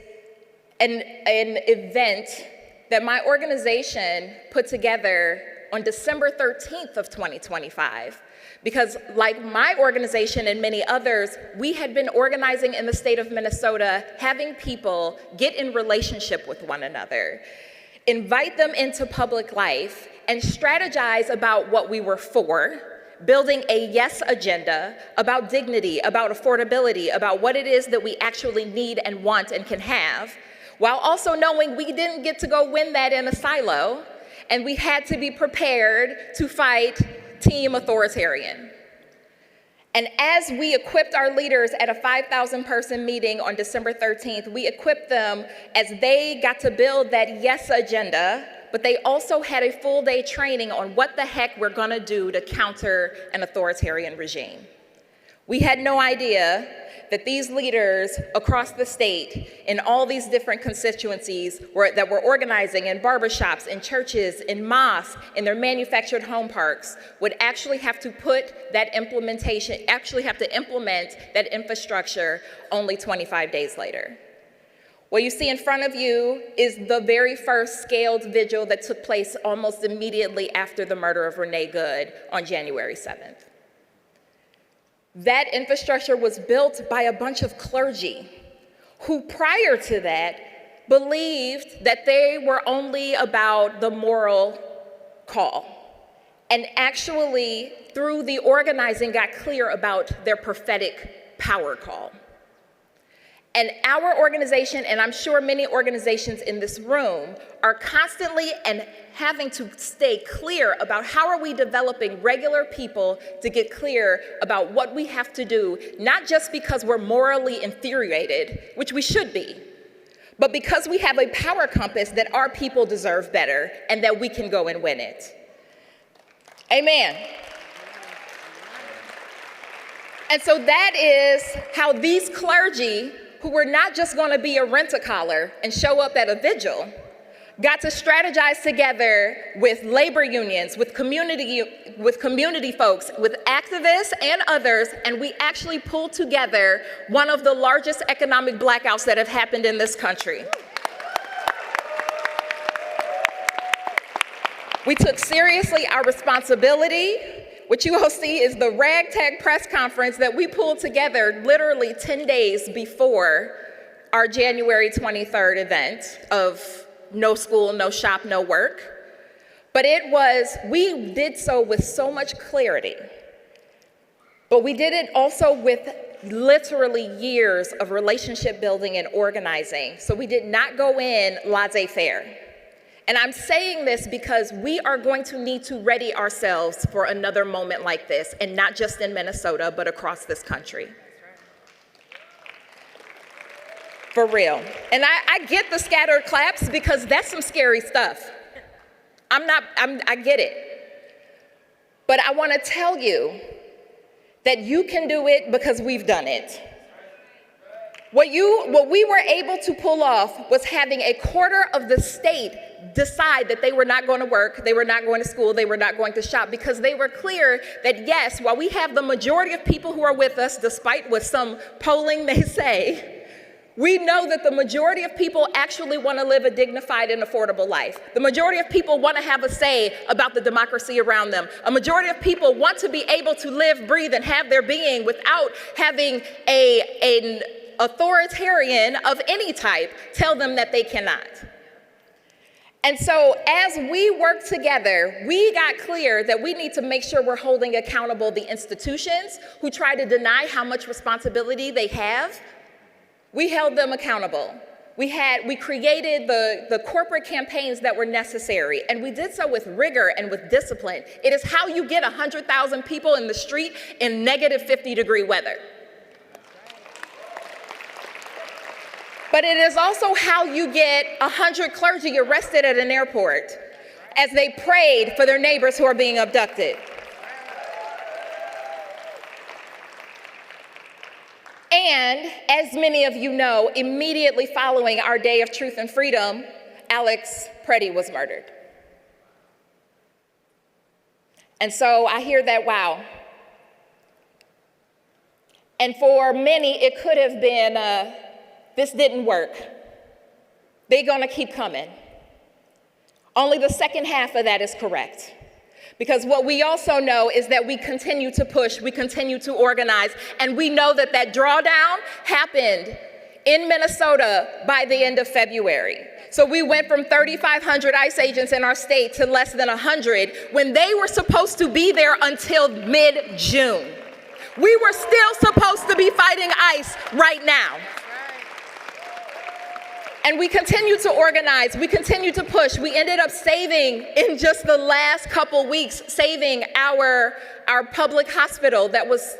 an event that my organization put together on December 13th of 2025. Because like my organization and many others, we had been organizing in the state of Minnesota, having people get in relationship with one another, invite them into public life, and strategize about what we were for, building a yes agenda about dignity, about affordability, about what it is that we actually need and want and can have, while also knowing we didn't get to go win that in a silo, and we had to be prepared to fight team authoritarian. And as we equipped our leaders at a 5,000-person meeting on December 13th, we equipped them as they got to build that yes agenda, but they also had a full-day training on what the heck we're gonna do to counter an authoritarian regime. We had no idea that these leaders across the state in all these different constituencies that were organizing in barbershops, in churches, in mosques, in their manufactured home parks would actually have to implement that infrastructure only 25 days later. What you see in front of you is the very first scaled vigil that took place almost immediately after the murder of Renee Good on January 7th. That infrastructure was built by a bunch of clergy who prior to that believed that they were only about the moral call, and actually through the organizing got clear about their prophetic power call. And our organization, and I'm sure many organizations in this room, are constantly and having to stay clear about how are we developing regular people to get clear about what we have to do, not just because we're morally infuriated, which we should be, but because we have a power compass that our people deserve better and that we can go and win it. Amen. And so that is how these clergy, who were not just going to be a rent-a-collar and show up at a vigil, got to strategize together with labor unions, with community folks, with activists and others, and we actually pulled together one of the largest economic blackouts that have happened in this country. We took seriously our responsibility. What you all see is the ragtag press conference that we pulled together literally 10 days before our January 23rd event of no school, no shop, no work. But we did so with so much clarity. But we did it also with literally years of relationship building and organizing. So we did not go in laissez-faire. And I'm saying this because we are going to need to ready ourselves for another moment like this, and not just in Minnesota, but across this country. For real. And I get the scattered claps because that's some scary stuff. I get it. But I want to tell you that you can do it because we've done it. What we were able to pull off was having a quarter of the state decide that they were not going to work, they were not going to school, they were not going to shop, because they were clear that yes, while we have the majority of people who are with us, despite what some polling may say, we know that the majority of people actually want to live a dignified and affordable life. The majority of people want to have a say about the democracy around them. A majority of people want to be able to live, breathe, and have their being without having an authoritarian of any type tell them that they cannot. And so as we work together, we got clear that we need to make sure we're holding accountable the institutions who try to deny how much responsibility they have. We held them accountable. We created the corporate campaigns that were necessary, and we did so with rigor and with discipline. It is how you get 100,000 people in the street in negative 50-degree weather. But it is also how you get 100 clergy arrested at an airport as they prayed for their neighbors who are being abducted. And as many of you know, immediately following our Day of Truth and Freedom, Alex Preddy was murdered. And so I hear that, wow. And for many, it could have been, this didn't work. They're gonna keep coming. Only the second half of that is correct. Because what we also know is that we continue to push, we continue to organize, and we know that that drawdown happened in Minnesota by the end of February. So we went from 3,500 ICE agents in our state to less than 100 when they were supposed to be there until mid-June. We were still supposed to be fighting ICE right now. And we continue to organize, we continue to push. We ended up saving, in just the last couple weeks, saving our public hospital that was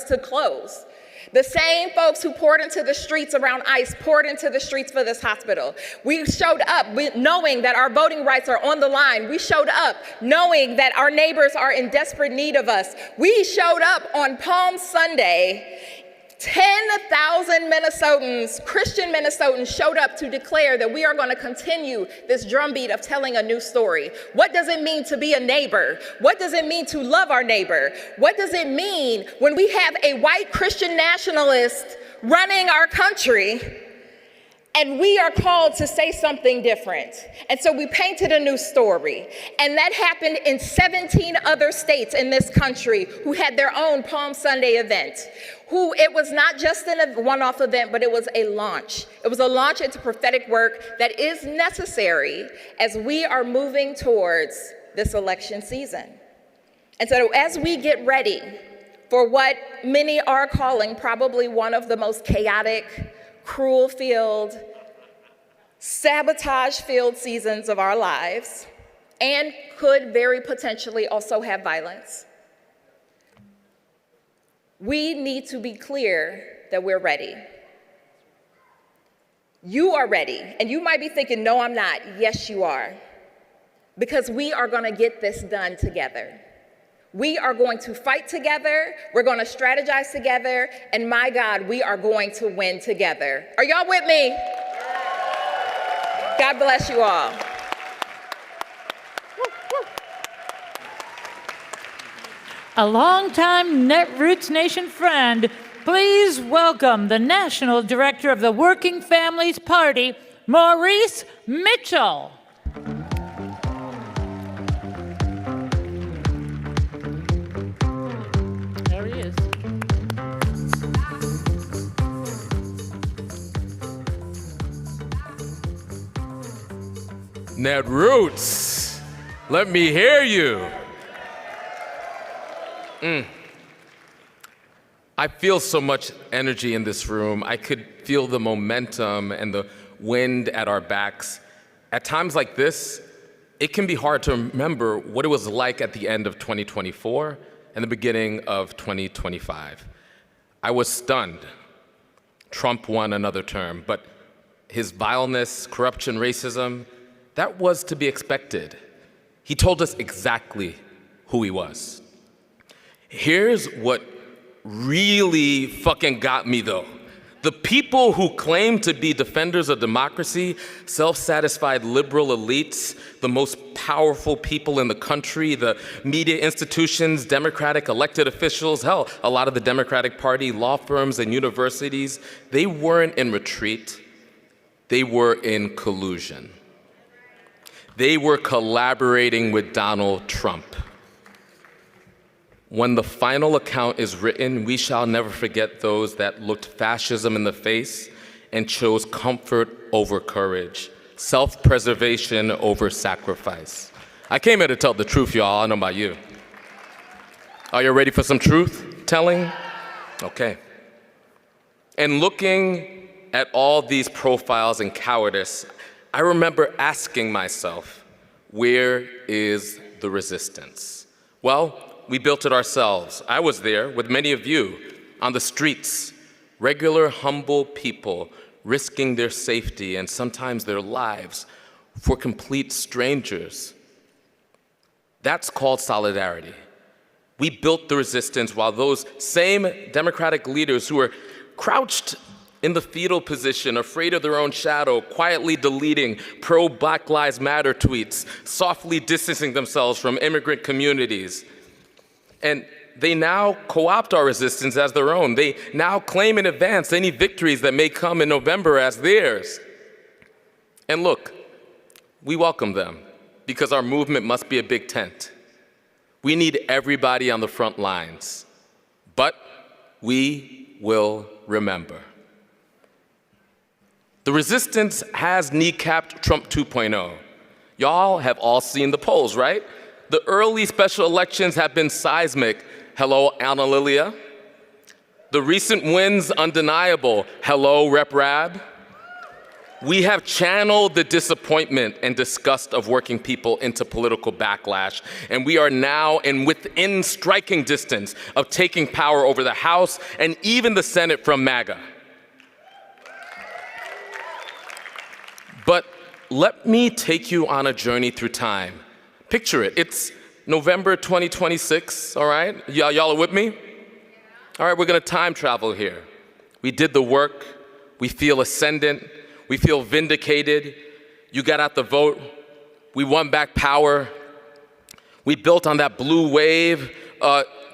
to close. The same folks who poured into the streets around ICE poured into the streets for this hospital. We showed up knowing that our voting rights are on the line. We showed up knowing that our neighbors are in desperate need of us. We showed up on Palm Sunday. 10,000 Minnesotans, Christian Minnesotans, showed up to declare that we are going to continue this drumbeat of telling a new story. What does it mean to be a neighbor? What does it mean to love our neighbor? What does it mean when we have a white Christian nationalist running our country and we are called to say something different? And so we painted a new story. And that happened in 17 other states in this country who had their own Palm Sunday event. It was not just a one-off event, but it was a launch. It was a launch into prophetic work that is necessary as we are moving towards this election season. And so as we get ready for what many are calling probably one of the most chaotic, cruel-filled, sabotage-filled seasons of our lives, and could very potentially also have violence, we need to be clear that we're ready. You are ready, and you might be thinking, no, I'm not. Yes, you are, because we are going to get this done together. We are going to fight together, we're going to strategize together, and my God, we are going to win together. Are y'all with me? God bless you all. A longtime Netroots Nation friend, please welcome the National Director of the Working Families Party, Maurice Mitchell. There he is. Netroots, let me hear you. I feel so much energy in this room. I could feel the momentum and the wind at our backs. At times like this, it can be hard to remember what it was like at the end of 2024 and the beginning of 2025. I was stunned. Trump won another term, but his vileness, corruption, racism, that was to be expected. He told us exactly who he was. Here's what really fucking got me though. The people who claim to be defenders of democracy, self-satisfied liberal elites, the most powerful people in the country, the media institutions, Democratic elected officials, hell, a lot of the Democratic Party, law firms and universities, they weren't in retreat, they were in collusion. They were collaborating with Donald Trump. When the final account is written, we shall never forget those that looked fascism in the face and chose comfort over courage, self-preservation over sacrifice. I came here to tell the truth, y'all. I don't know about you. Are you ready for some truth telling? Okay. And looking at all these profiles and cowardice, I remember asking myself, where is the resistance? Well, we built it ourselves. I was there with many of you on the streets, regular, humble people risking their safety and sometimes their lives for complete strangers. That's called solidarity. We built the resistance while those same Democratic leaders who were crouched in the fetal position, afraid of their own shadow, quietly deleting pro-Black Lives Matter tweets, softly distancing themselves from immigrant communities. And they now co-opt our resistance as their own. They now claim in advance any victories that may come in November as theirs. And look, we welcome them because our movement must be a big tent. We need everybody on the front lines, but we will remember. The resistance has kneecapped Trump 2.0. Y'all have all seen the polls, right? The early special elections have been seismic. Hello, Anna Lilia. The recent wins undeniable. Hello, Rep. Rab. We have channeled the disappointment and disgust of working people into political backlash, and we are now within striking distance of taking power over the House and even the Senate from MAGA. But let me take you on a journey through time. Picture it, it's November 2026, all right? Y'all are with me? All right, we're gonna time travel here. We did the work, we feel ascendant, we feel vindicated. You got out the vote, we won back power. We built on that blue wave.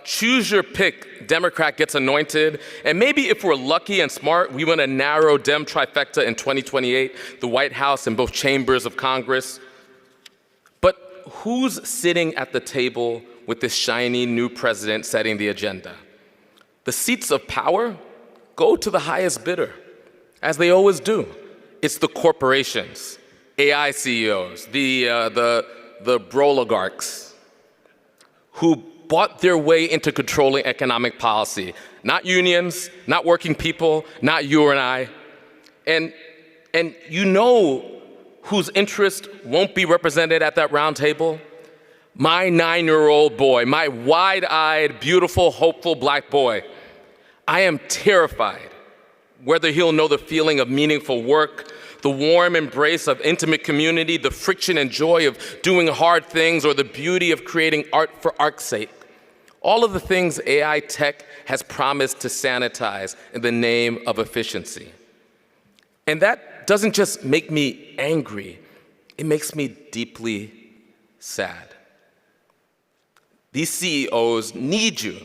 Choose your pick, Democrat gets anointed. And maybe if we're lucky and smart, we win a narrow Dem trifecta in 2028, the White House and both chambers of Congress. Who's sitting at the table with this shiny new president setting the agenda? The seats of power go to the highest bidder, as they always do. It's the corporations, AI CEOs, the broligarchs, who bought their way into controlling economic policy. Not unions, not working people, not you and I. And you know whose interest won't be represented at that round table? My 9-year-old boy, my wide-eyed, beautiful, hopeful Black boy. I am terrified whether he'll know the feeling of meaningful work, the warm embrace of intimate community, the friction and joy of doing hard things, or the beauty of creating art for art's sake. All of the things AI tech has promised to sanitize in the name of efficiency. And that doesn't just make me angry, it makes me deeply sad. These CEOs need you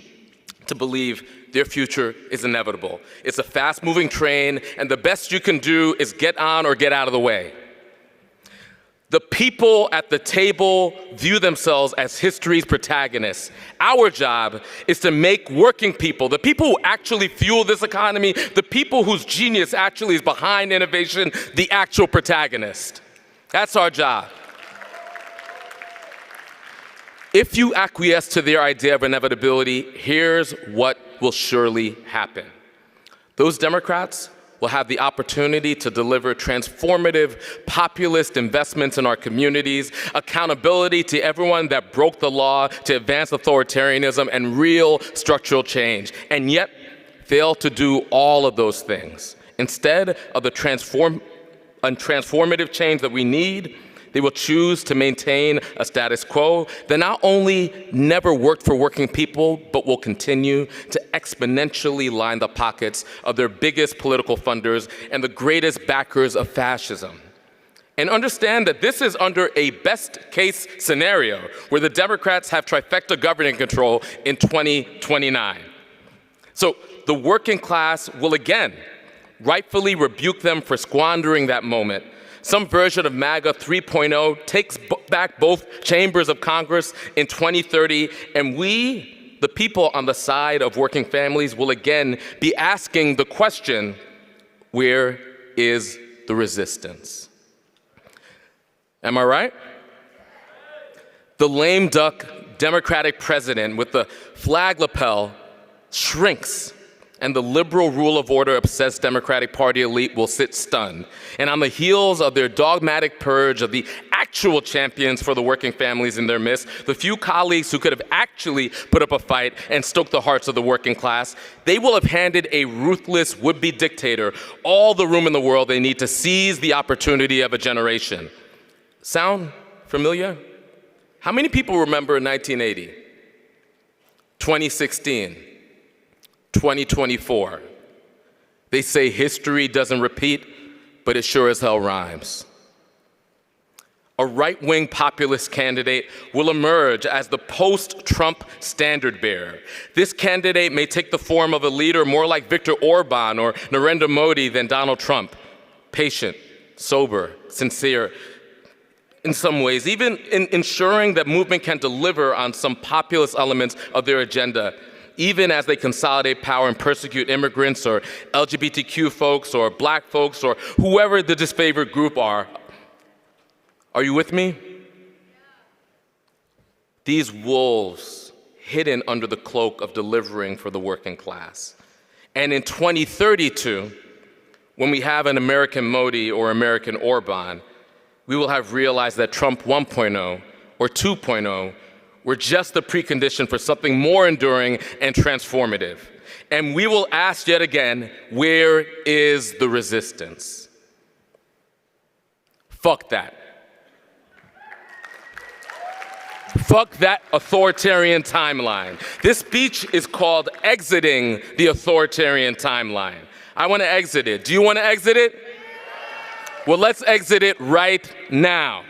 to believe their future is inevitable. It's a fast-moving train, and the best you can do is get on or get out of the way. The people at the table view themselves as history's protagonists. Our job is to make working people, the people who actually fuel this economy, the people whose genius actually is behind innovation, the actual protagonist. That's our job. If you acquiesce to their idea of inevitability, here's what will surely happen. Those Democrats will have the opportunity to deliver transformative populist investments in our communities, accountability to everyone that broke the law to advance authoritarianism, and real structural change, and yet fail to do all of those things. Instead of the transformative change that we need, they will choose to maintain a status quo that not only never worked for working people, but will continue to exponentially line the pockets of their biggest political funders and the greatest backers of fascism. And understand that this is under a best-case scenario where the Democrats have trifecta governing control in 2029. So the working class will again rightfully rebuke them for squandering that moment. Some version of MAGA 3.0 takes back both chambers of Congress in 2030, and we, the people on the side of working families, will again be asking the question, where is the resistance? Am I right? The lame duck Democratic president with the flag lapel shrinks, and the liberal rule of order obsessed Democratic Party elite will sit stunned. And on the heels of their dogmatic purge of the actual champions for the working families in their midst, the few colleagues who could have actually put up a fight and stoked the hearts of the working class, they will have handed a ruthless would-be dictator all the room in the world they need to seize the opportunity of a generation. Sound familiar? How many people remember 1980, 2016, 2024? They say history doesn't repeat, but it sure as hell rhymes. A right-wing populist candidate will emerge as the post-Trump standard bearer. This candidate may take the form of a leader more like Viktor Orban or Narendra Modi than Donald Trump. Patient, sober, sincere. In some ways, even in ensuring that movement can deliver on some populist elements of their agenda, even as they consolidate power and persecute immigrants or LGBTQ folks or black folks or whoever the disfavored group are. Are you with me? These wolves hidden under the cloak of delivering for the working class. And in 2032, when we have an American Modi or American Orban, we will have realized that Trump 1.0 or 2.0 were just the precondition for something more enduring and transformative. And we will ask yet again, where is the resistance? Fuck that. Fuck that authoritarian timeline. This speech is called Exiting the Authoritarian Timeline. I want to exit it. Do you want to exit it? Well, let's exit it right now.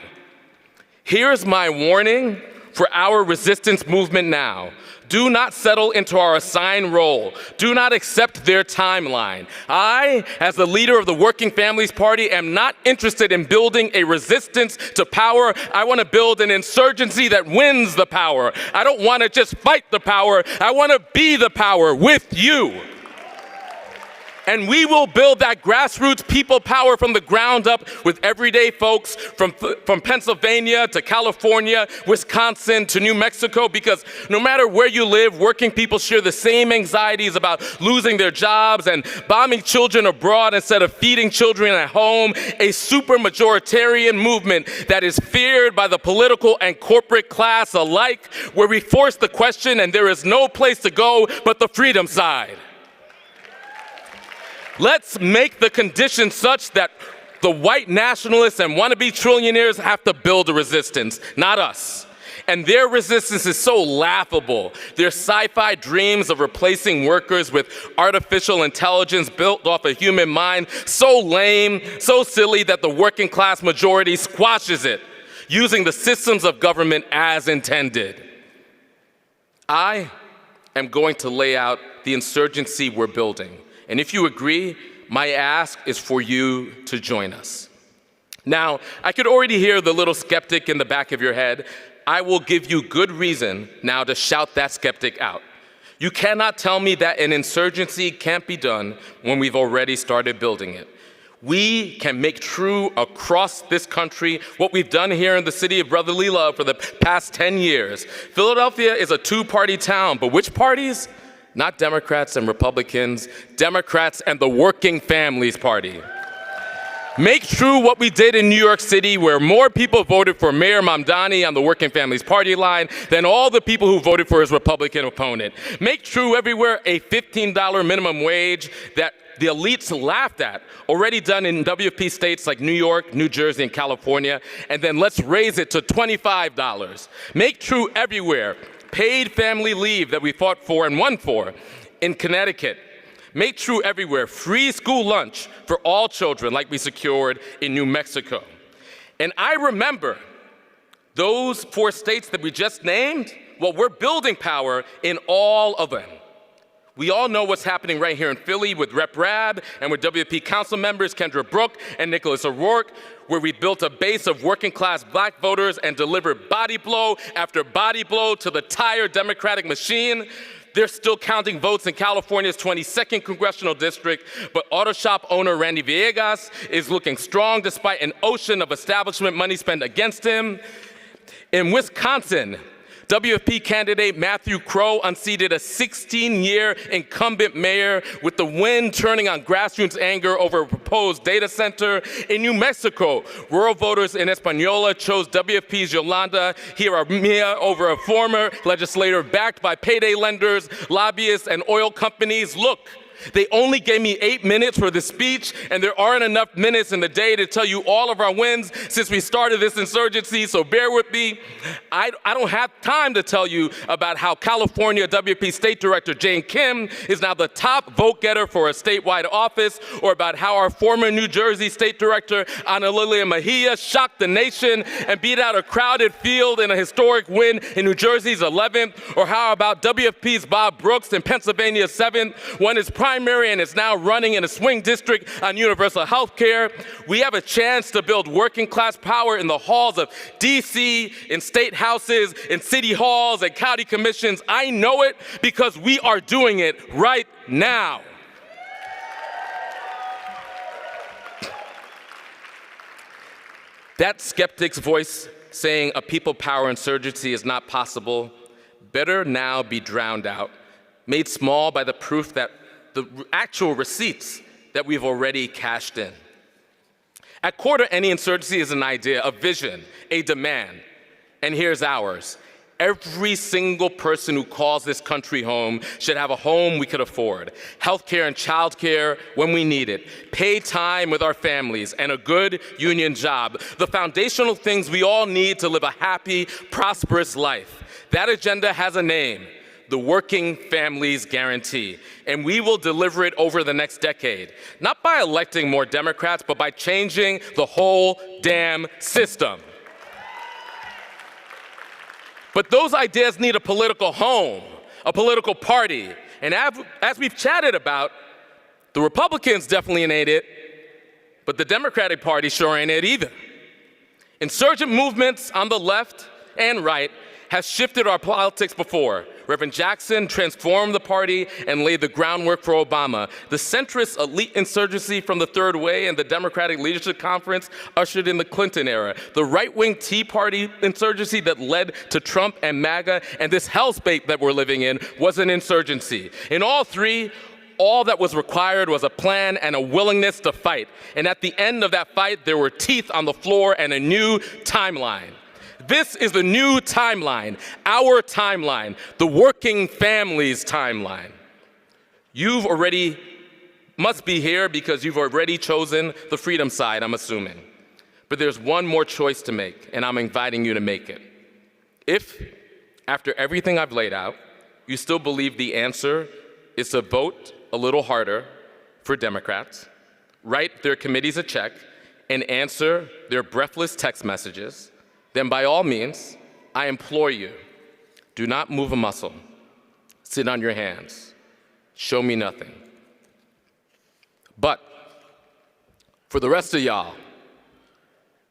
Here's my warning for our resistance movement now. Do not settle into our assigned role. Do not accept their timeline. I, as the leader of the Working Families Party, am not interested in building a resistance to power. I want to build an insurgency that wins the power. I don't want to just fight the power. I want to be the power with you. And we will build that grassroots people power from the ground up with everyday folks from Pennsylvania to California, Wisconsin to New Mexico, because no matter where you live, working people share the same anxieties about losing their jobs and bombing children abroad instead of feeding children at home, a super majoritarian movement that is feared by the political and corporate class alike, where we force the question and there is no place to go but the freedom side. Let's make the conditions such that the white nationalists and wannabe trillionaires have to build a resistance, not us. And their resistance is so laughable. Their sci-fi dreams of replacing workers with artificial intelligence built off a human mind, so lame, so silly that the working class majority squashes it, using the systems of government as intended. I am going to lay out the insurgency we're building. And if you agree, my ask is for you to join us. Now, I could already hear the little skeptic in the back of your head. I will give you good reason now to shout that skeptic out. You cannot tell me that an insurgency can't be done when we've already started building it. We can make true across this country what we've done here in the city of brotherly love for the past 10 years. Philadelphia is a two-party town, but which parties? Not Democrats and Republicans, Democrats and the Working Families Party. Make true what we did in New York City, where more people voted for Mayor Mamdani on the Working Families Party line than all the people who voted for his Republican opponent. Make true everywhere a $15 minimum wage that the elites laughed at, already done in WFP states like New York, New Jersey, and California, and then let's raise it to $25. Make true everywhere paid family leave that we fought for and won for in Connecticut. Make true everywhere free school lunch for all children like we secured in New Mexico. And I remember those 4 states that we just named, well, we're building power in all of them. We all know what's happening right here in Philly with Rep. Rabb and with WP council members Kendra Brooke and Nicholas O'Rourke, where we built a base of working class black voters and delivered body blow after body blow to the tired Democratic machine. They're still counting votes in California's 22nd congressional district, but auto shop owner Randy Villegas is looking strong despite an ocean of establishment money spent against him. In Wisconsin, WFP candidate Matthew Crow unseated a 16-year incumbent mayor with the wind turning on grassroots anger over a proposed data center. In New Mexico, rural voters in Española chose WFP's Yolanda Jaramillo over a former legislator backed by payday lenders, lobbyists, and oil companies. Look, they only gave me 8 minutes for the speech, and there aren't enough minutes in the day to tell you all of our wins since we started this insurgency, so bear with me. I don't have time to tell you about how California WP State Director Jane Kim is now the top vote getter for a statewide office, or about how our former New Jersey State Director Ana Lilia Mejia shocked the nation and beat out a crowded field in a historic win in New Jersey's 11th, or how about WFP's Bob Brooks in Pennsylvania's 7th won his primary and is now running in a swing district on universal health care. We have a chance to build working class power in the halls of DC, in state houses, in city halls, and county commissions. I know it because we are doing it right now. That skeptic's voice saying a people power insurgency is not possible better now be drowned out, made small by the proof that the actual receipts that we've already cashed in. At core to any insurgency is an idea, a vision, a demand. And here's ours. Every single person who calls this country home should have a home we could afford, healthcare and childcare when we need it, paid time with our families, and a good union job, the foundational things we all need to live a happy, prosperous life. That agenda has a name: the Working Families Guarantee, and we will deliver it over the next decade, not by electing more Democrats, but by changing the whole damn system. But those ideas need a political home, a political party, and as we've chatted about, the Republicans definitely ain't it, but the Democratic Party sure ain't it either. Insurgent movements on the left and right has shifted our politics before. Reverend Jackson transformed the party and laid the groundwork for Obama. The centrist elite insurgency from the Third Way and the Democratic Leadership Conference ushered in the Clinton era. The right-wing Tea Party insurgency that led to Trump and MAGA, and this hellscape that we're living in was an insurgency. In all three, all that was required was a plan and a willingness to fight. And at the end of that fight, there were teeth on the floor and a new timeline. This is the new timeline, our timeline, the working families timeline. You've already must be here because you've already chosen the freedom side, I'm assuming. But there's one more choice to make, and I'm inviting you to make it. If, after everything I've laid out, you still believe the answer is to vote a little harder for Democrats, write their committees a check, and answer their breathless text messages, then by all means, I implore you, do not move a muscle. Sit on your hands. Show me nothing. But for the rest of y'all,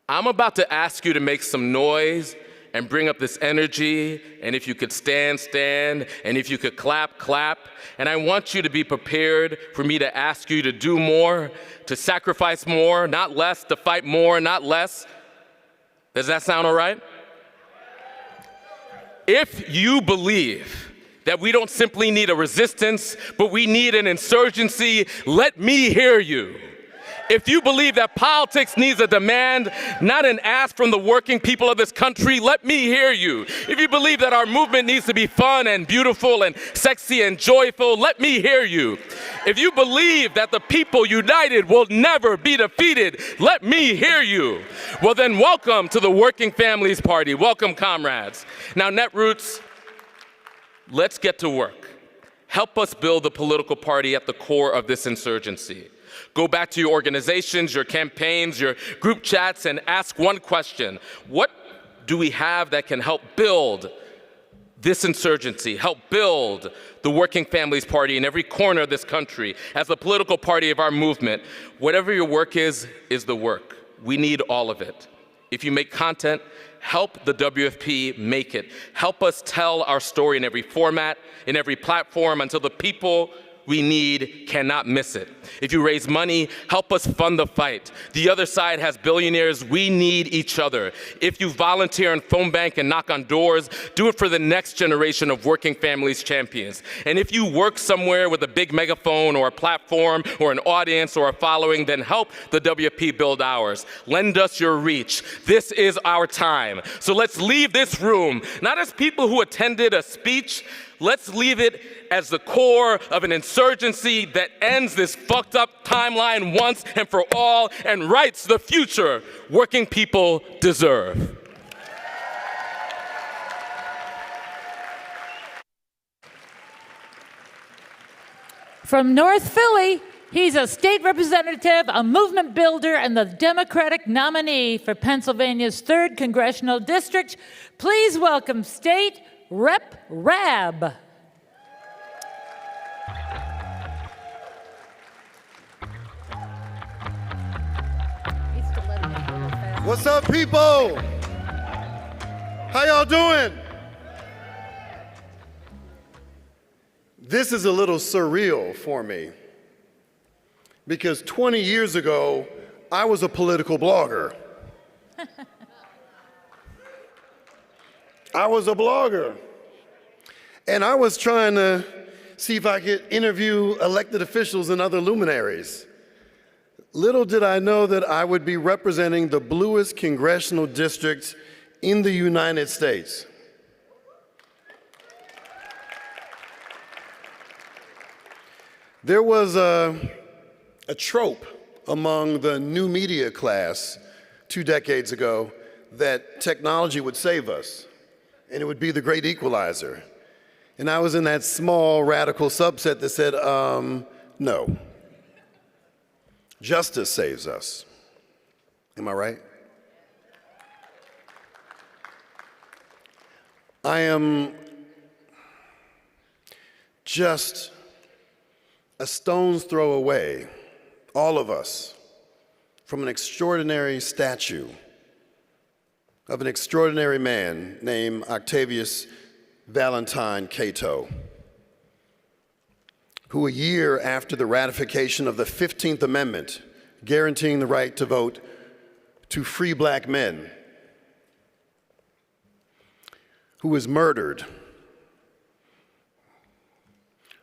I'm about to ask you to make some noise and bring up this energy, and if you could stand, stand, and if you could clap, clap. And I want you to be prepared for me to ask you to do more, to sacrifice more, not less, to fight more, not less. Does that sound all right? If you believe that we don't simply need a resistance, but we need an insurgency, let me hear you. If you believe that politics needs a demand, not an ask from the working people of this country, let me hear you. If you believe that our movement needs to be fun and beautiful and sexy and joyful, let me hear you. If you believe that the people united will never be defeated, let me hear you. Well then, welcome to the Working Families Party. Welcome, comrades. Now, Netroots, let's get to work. Help us build the political party at the core of this insurgency. Go back to your organizations, your campaigns, your group chats, and ask one question. What do we have that can help build this insurgency, help build the Working Families Party in every corner of this country as the political party of our movement? Whatever your work is the work. We need all of it. If you make content, help the WFP make it. Help us tell our story in every format, in every platform, until the people we need cannot miss it. If you raise money, help us fund the fight. The other side has billionaires. We need each other. If you volunteer in phone bank and knock on doors, do it for the next generation of working families champions. And if you work somewhere with a big megaphone or a platform or an audience or a following, then help the WFP build ours. Lend us your reach. This is our time. So let's leave this room, not as people who attended a speech. Let's leave it as the core of an insurgency that ends this fucked up timeline once and for all and writes the future working people deserve. From North Philly, he's a state representative, a movement builder, and the Democratic nominee for Pennsylvania's 3rd Congressional District. Please welcome State Rep. Rab. What's up, people? How y'all doing? This is a little surreal for me because 20 years ago, I was a political blogger. I was a blogger. And I was trying to see if I could interview elected officials and other luminaries. Little did I know that I would be representing the bluest congressional district in the United States. There was a trope among the new media class 2 decades ago that technology would save us, and it would be the great equalizer. And I was in that small radical subset that said, no. Justice saves us. Am I right? I am just a stone's throw away, all of us, from an extraordinary statue of an extraordinary man named Octavius Valentine Cato, who a year after the ratification of the 15th Amendment, guaranteeing the right to vote to free black men, who was murdered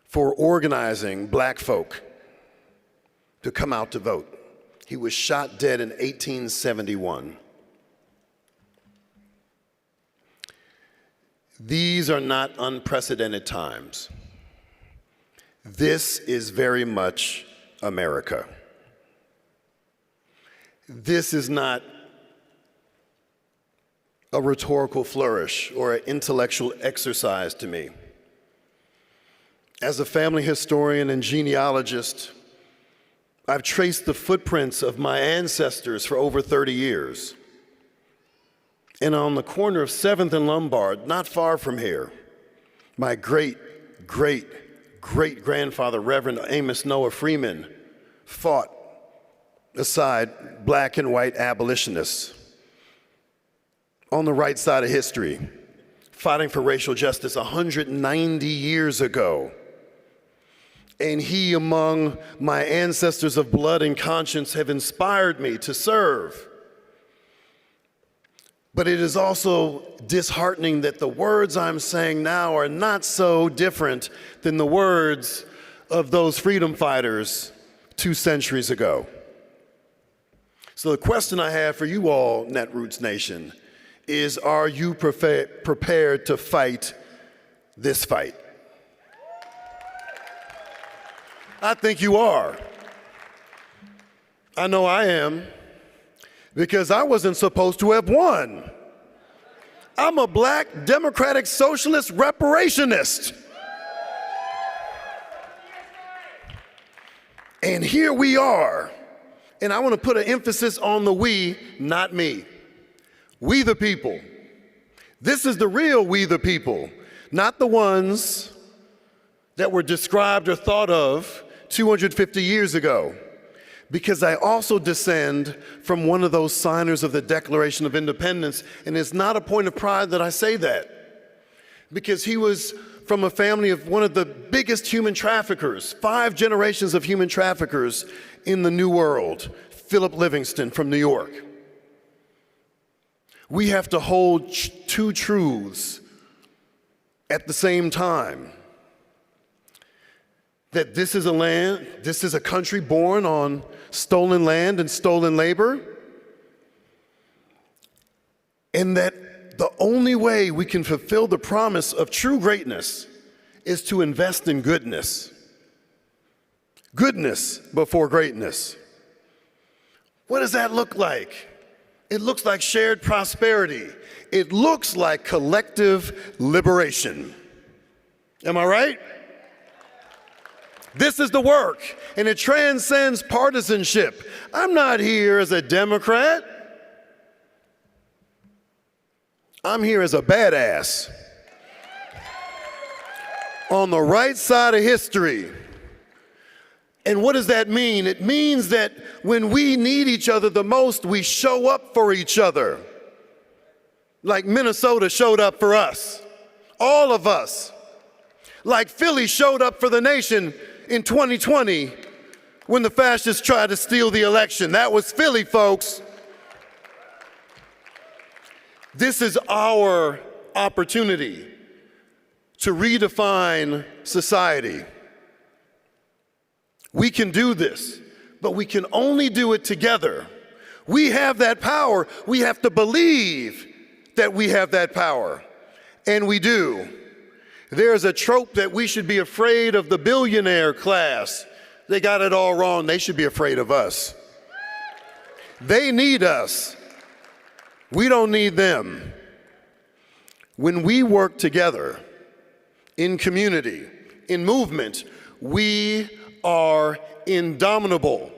for organizing black folk to come out to vote. He was shot dead in 1871. These are not unprecedented times. This is very much America. This is not a rhetorical flourish or an intellectual exercise to me. As a family historian and genealogist, I've traced the footprints of my ancestors for over 30 years. And on the corner of 7th and Lombard, not far from here, my great-great-great-grandfather, Reverend Amos Noah Freeman, fought aside black and white abolitionists on the right side of history, fighting for racial justice 190 years ago. And he, among my ancestors of blood and conscience, have inspired me to serve But it is also disheartening that the words I'm saying now are not so different than the words of those freedom fighters 2 centuries ago. So the question I have for you all, Netroots Nation, is are you prepared to fight this fight? I think you are. I know I am, because I wasn't supposed to have won. I'm a black democratic socialist reparationist. And here we are. And I want to put an emphasis on the we, not me. We the people. This is the real we the people, not the ones that were described or thought of 250 years ago. Because I also descend from one of those signers of the Declaration of Independence, and it's not a point of pride that I say that. Because he was from a family of one of the biggest human traffickers, 5 generations of human traffickers in the New World, Philip Livingston from New York. We have to hold 2 truths at the same time. That this is a country born on stolen land and stolen labor, and that the only way we can fulfill the promise of true greatness is to invest in goodness. Goodness before greatness. What does that look like? It looks like shared prosperity. It looks like collective liberation. Am I right? This is the work, and it transcends partisanship. I'm not here as a Democrat. I'm here as a badass on the right side of history. And what does that mean? It means that when we need each other the most, we show up for each other. Like Minnesota showed up for us, all of us. Like Philly showed up for the nation in 2020 when the fascists tried to steal the election. That was Philly, folks. This is our opportunity to redefine society. We can do this, but we can only do it together. We have that power. We have to believe that we have that power, and we do. There's a trope that we should be afraid of the billionaire class. They got it all wrong. They should be afraid of us. They need us. We don't need them. When we work together in community, in movement, we are indomitable.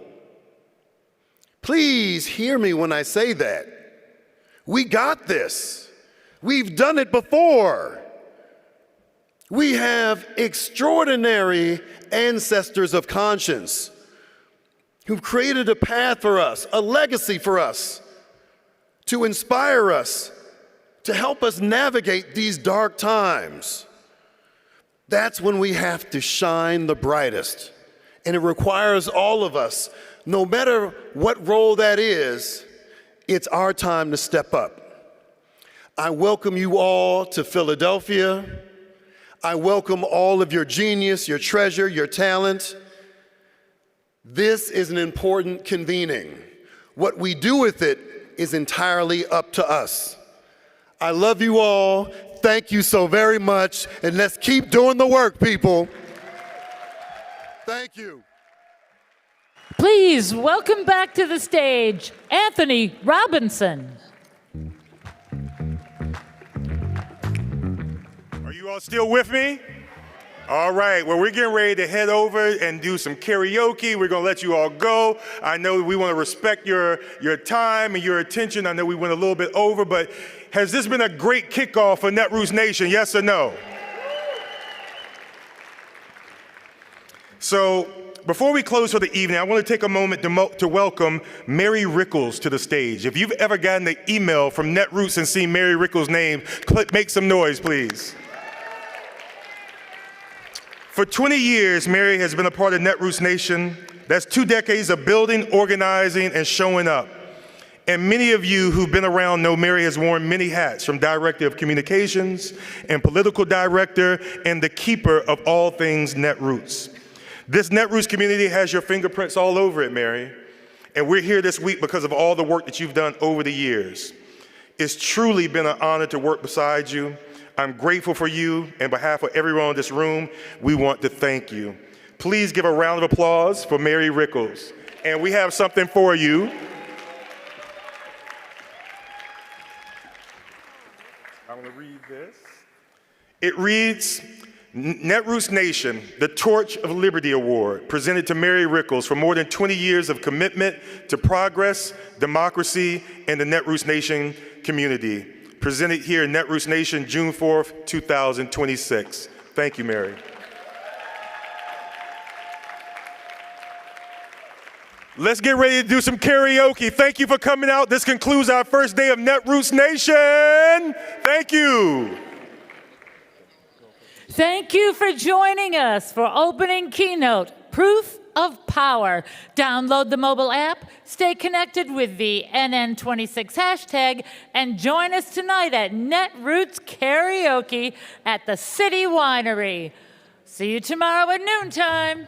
Please hear me when I say that. We got this. We've done it before. We have extraordinary ancestors of conscience who've created a path for us, a legacy for us, to inspire us, to help us navigate these dark times. That's when we have to shine the brightest. And it requires all of us, no matter what role that is, it's our time to step up. I welcome you all to Philadelphia. I welcome all of your genius, your treasure, your talent. This is an important convening. What we do with it is entirely up to us. I love you all. Thank you so very much. And let's keep doing the work, people. Thank you. Please welcome back to the stage, Anthony Robinson. Are you all still with me? All right, well, we're getting ready to head over and do some karaoke. We're gonna let you all go. I know we wanna respect your time and your attention. I know we went a little bit over, but has this been a great kickoff for Netroots Nation, yes or no? So, before we close for the evening, I want to take a moment to welcome Mary Rickles to the stage. If you've ever gotten an email from Netroots and seen Mary Rickles' name, make some noise, please. For 20 years, Mary has been a part of Netroots Nation. That's 2 decades of building, organizing, and showing up. And many of you who've been around know Mary has worn many hats, from Director of Communications and Political Director and the keeper of all things Netroots. This Netroots community has your fingerprints all over it, Mary. And we're here this week because of all the work that you've done over the years. It's truly been an honor to work beside you. I'm grateful for you. On behalf of everyone in this room, we want to thank you. Please give a round of applause for Mary Rickles. And we have something for you. I'm going to read this. It reads, Netroots Nation, the Torch of Liberty Award, presented to Mary Rickles for more than 20 years of commitment to progress, democracy, and the Netroots Nation community. Presented here in Netroots Nation, June 4th, 2026. Thank you, Mary. Let's get ready to do some karaoke. Thank you for coming out. This concludes our first day of Netroots Nation. Thank you. Thank you for joining us for opening Keynote, Proof of Power. Download the mobile app, stay connected with the NN26 hashtag, and join us tonight at Netroots Karaoke at the City Winery. See you tomorrow at noontime.